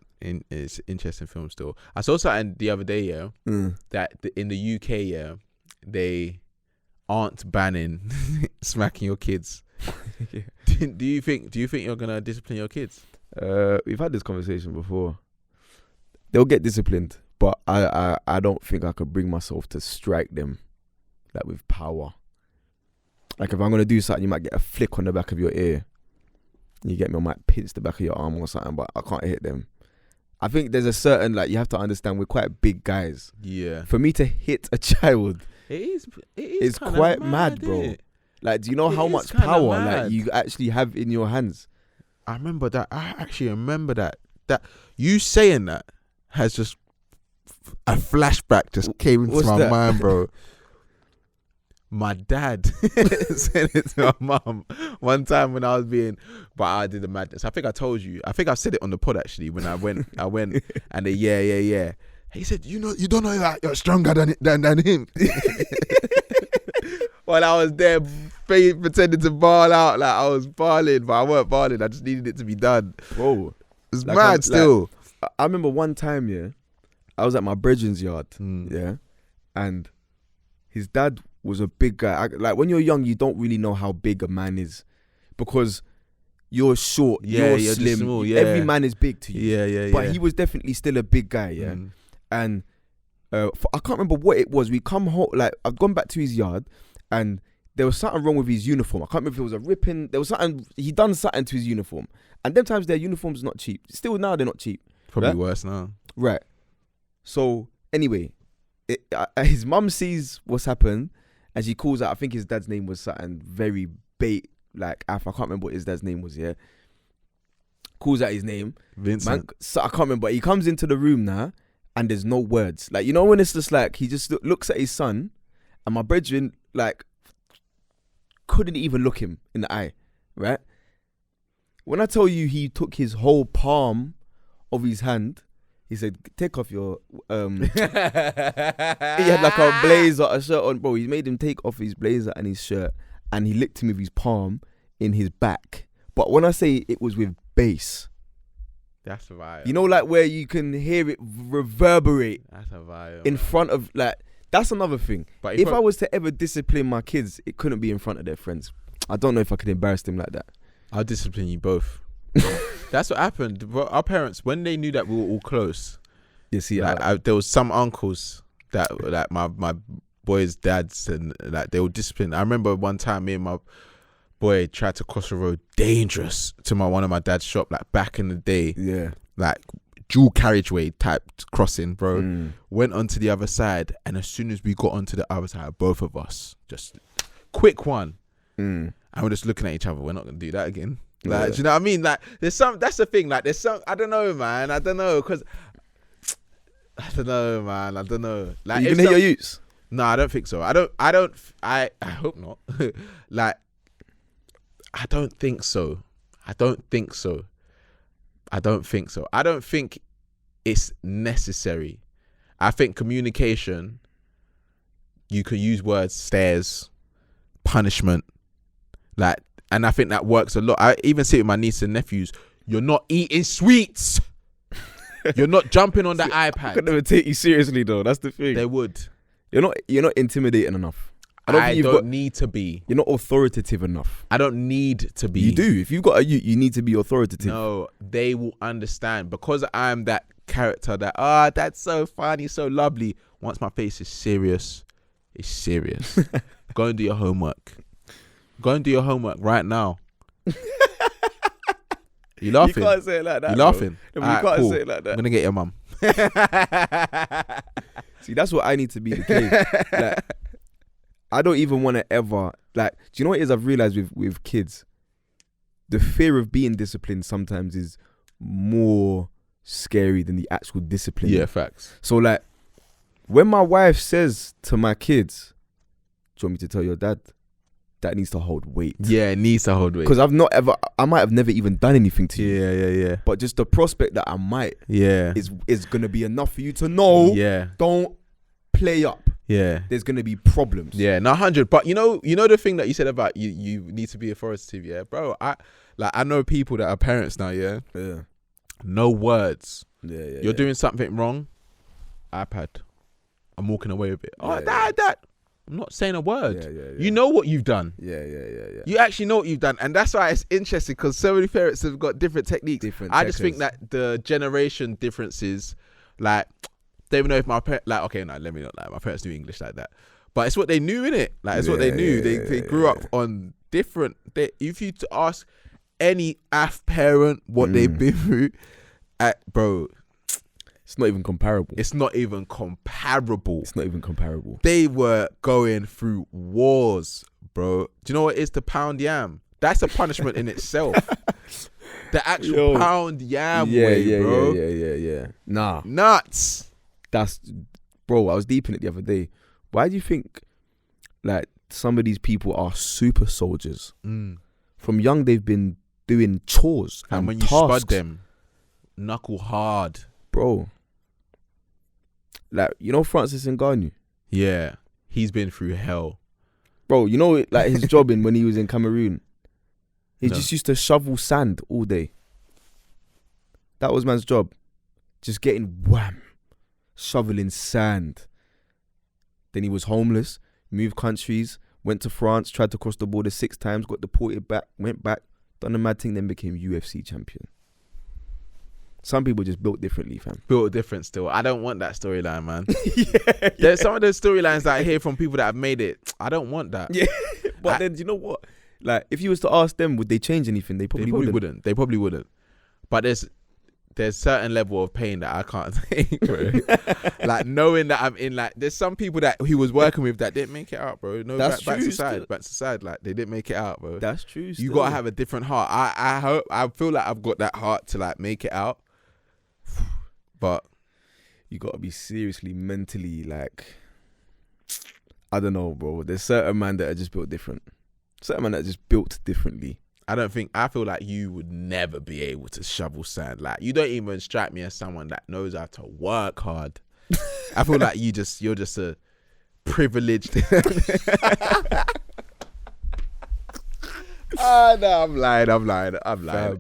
it's interesting film still. I saw something the other day, that in the UK, they aren't banning smacking your kids. Yeah. Do you think you're gonna discipline your kids? We've had this conversation before. They'll get disciplined, but I don't think I could bring myself to strike them like with power. Like if I'm gonna do something, you might get a flick on the back of your ear. You get me? I might pinch the back of your arm or something, but I can't hit them. I think there's a certain, like, you have to understand we're quite big guys. Yeah. For me to hit a child, it's quite mad, bro. Like, do you know how much power like you actually have in your hands? I remember that. I actually remember that. That you saying that has just a flashback just came into my mind, bro. My dad said it to my mum one time when I did the madness. I think I told you. I think I said it on the pod actually when I went and they yeah. He said, you don't know that you're stronger than him. While I was there pretending to ball out like I was balling, but I weren't balling. I just needed it to be done. Whoa, it's like mad still. Like, I remember one time, I was at my brethren's yard, and his dad was a big guy. Like when you're young, you don't really know how big a man is because you're short, you're slim. Small, every man is big to you. Yeah. But he was definitely still a big guy, And I can't remember what it was. We come home, like I've gone back to his yard, and there was something wrong with his uniform. I can't remember if it was a ripping. There was something. He done something to his uniform, and them times their uniforms not cheap. Still now they're not cheap. Probably worse now. Right. So anyway, his mum sees what's happened. And she calls out, I think his dad's name was something very bait, like I can't remember what his dad's name was, Calls out his name. Vincent. Man, so I can't remember. He comes into the room now and there's no words. Like, you know when it's just like, he just looks at his son and my brethren, like, couldn't even look him in the eye, right? When I tell you he took his whole palm of his hand, he said, take off your, he had like a blazer, a shirt on, bro. He made him take off his blazer and his shirt and he licked him with his palm in his back. But when I say it was with bass. That's a vibe. You know, like where you can hear it reverberate. That's a vibe. In front of, like, that's another thing. But if I was to ever discipline my kids, it couldn't be in front of their friends. I don't know if I could embarrass them like that. I'll discipline you both. That's what happened. But our parents, when they knew that we were all close, you see, like, there was some uncles that, like my boys' dads, and like they were disciplined. I remember one time me and my boy tried to cross the road dangerous to one of my dad's shop, like back in the day. Yeah, like dual carriageway type crossing, bro. Went onto the other side, and as soon as we got onto the other side, both of us just quick one, and we're just looking at each other. We're not gonna do that again. Like, do you know what I mean? Like, there's some. That's the thing. Like, there's some. I don't know, man. I don't know, cause I don't know, man. I don't know. Like, you can hit your youths. No, I don't think so. I hope not. Like, I don't think so. I don't think it's necessary. I think communication, you can use words, stares, punishment, like, and I think that works a lot. I even see it with my nieces and nephews. You're not eating sweets. You're not jumping on the iPad. I could never take you seriously though. That's the thing. They would. You're not intimidating enough. I don't need to be. You're not authoritative enough. I don't need to be. You do. If you've got a you need to be authoritative. No, they will understand because I'm that character that, that's so funny, so lovely. Once my face is serious, it's serious. Go and do your homework. Go and do your homework right now. You laughing? You can't say it like that. You laughing? No, you can't say it like that. I'm gonna get your mum. See, that's what I need to be the case. Like, I don't even want to ever, like, do you know what it is I've realized with kids? The fear of being disciplined sometimes is more scary than the actual discipline. Yeah, facts. So, like, When my wife says to my kids, "Do you want me to tell your dad?" That needs to hold weight. Yeah, it needs to hold weight. Because I might have never even done anything to you. Yeah. But just the prospect that I might is gonna be enough for you to know. Yeah. Don't play up. Yeah. There's gonna be problems. Yeah, not 100. But you know the thing that you said about you need to be authoritative, yeah, bro. I know people that are parents now, yeah. Yeah. No words. Yeah. You're doing something wrong. iPad. I'm walking away with it. Yeah, Dad. I'm not saying a word. Yeah. You know what you've done. Yeah. You actually know what you've done, and that's why it's interesting because so many parents have got different techniques. I just think that the generation differences, like, they even know if my parents, like, okay, no, let me not lie, my parents knew English like that, but it's what they knew, innit? Like, it's what they knew. They grew up on different. If you to ask any AF parent what they've been through, bro. It's not even comparable. It's not even comparable. They were going through wars, bro. Do you know what it is to pound yam? That's a punishment in itself. The actual pound yam way, bro. Yeah. Nah. Nuts. Bro, I was deep in it the other day. Why do you think, like, some of these people are super soldiers? From young, they've been doing chores and when you tasks. spud them, knuckle hard. Bro, like, you know Francis Ngannou? Yeah, he's been through hell. Bro, you know, like, his job when he was in Cameroon, he just used to shovel sand all day. That was man's job. Just getting wham, shoveling sand. Then he was homeless, moved countries, went to France, tried to cross the border 6 times, got deported back, went back, done a mad thing, then became UFC champion. Some people just built differently, fam. Built different still. I don't want that storyline, man. There's some of those storylines that I hear from people that have made it. I don't want that. Yeah. But then, you know what? Like, if you was to ask them, would they change anything? They probably wouldn't. They probably wouldn't. But there's certain level of pain that I can't take, bro. Like, knowing that I'm in, like, there's some people that he was working with that didn't make it out, bro. No, that's back true. Back to side, like, they didn't make it out, bro. That's true. You gotta have a different heart. I feel like I've got that heart to, like, make it out. But you gotta be seriously mentally, like, I don't know, bro. There's certain man that are just built different. Certain man that are just built differently. I feel like you would never be able to shovel sand. Like, you don't even strike me as someone that knows how to work hard. I feel like you're just a privileged. No, I'm lying.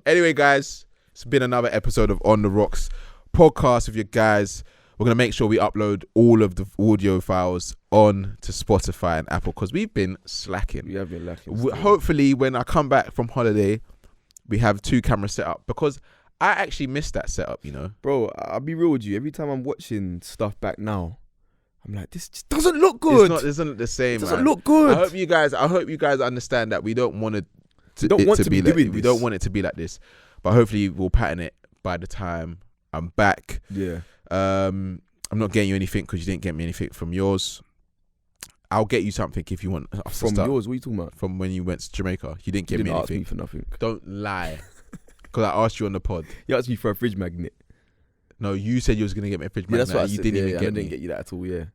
Anyway, guys, it's been another episode of On the Rocks podcast with your guys. We're going to make sure we upload all of the audio files on to Spotify and Apple because we've been slacking. We have been lacking. Hopefully, when I come back from holiday, we have 2 cameras set up because I actually missed that setup, you know. Bro, I'll be real with you. Every time I'm watching stuff back now, I'm like, this just doesn't look good. It doesn't the same. It doesn't look good. I hope you guys understand that we don't want it to be like this. But hopefully, we'll pattern it by the time I'm back. Yeah. I'm not getting you anything because you didn't get me anything from yours. I'll get you something if you want. From yours? What are you talking about? From when you went to Jamaica. You didn't get me anything. Ask me for nothing. Don't lie. Because I asked you on the pod. You asked me for a fridge magnet. No, you said you was going to get me a fridge magnet. That's what I said. Didn't even get me. I didn't get you that at all, yeah.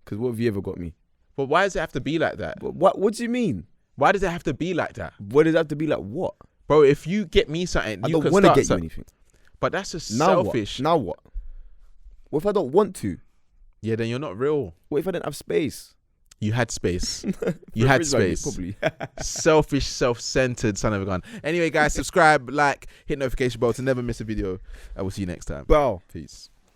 Because what have you ever got me? But why does it have to be like that? What do you mean? Why does it have to be like that? What does it have to be like what? Bro, if you get me something, I you don't want to get you anything. But that's just now selfish. Now what? What if I don't want to? Yeah, then you're not real. What if I didn't have space? You had space. You had space. Probably. Selfish, self-centered son of a gun. Anyway, guys, subscribe, like, hit notification bell to never miss a video. I will see you next time. Wow. Peace.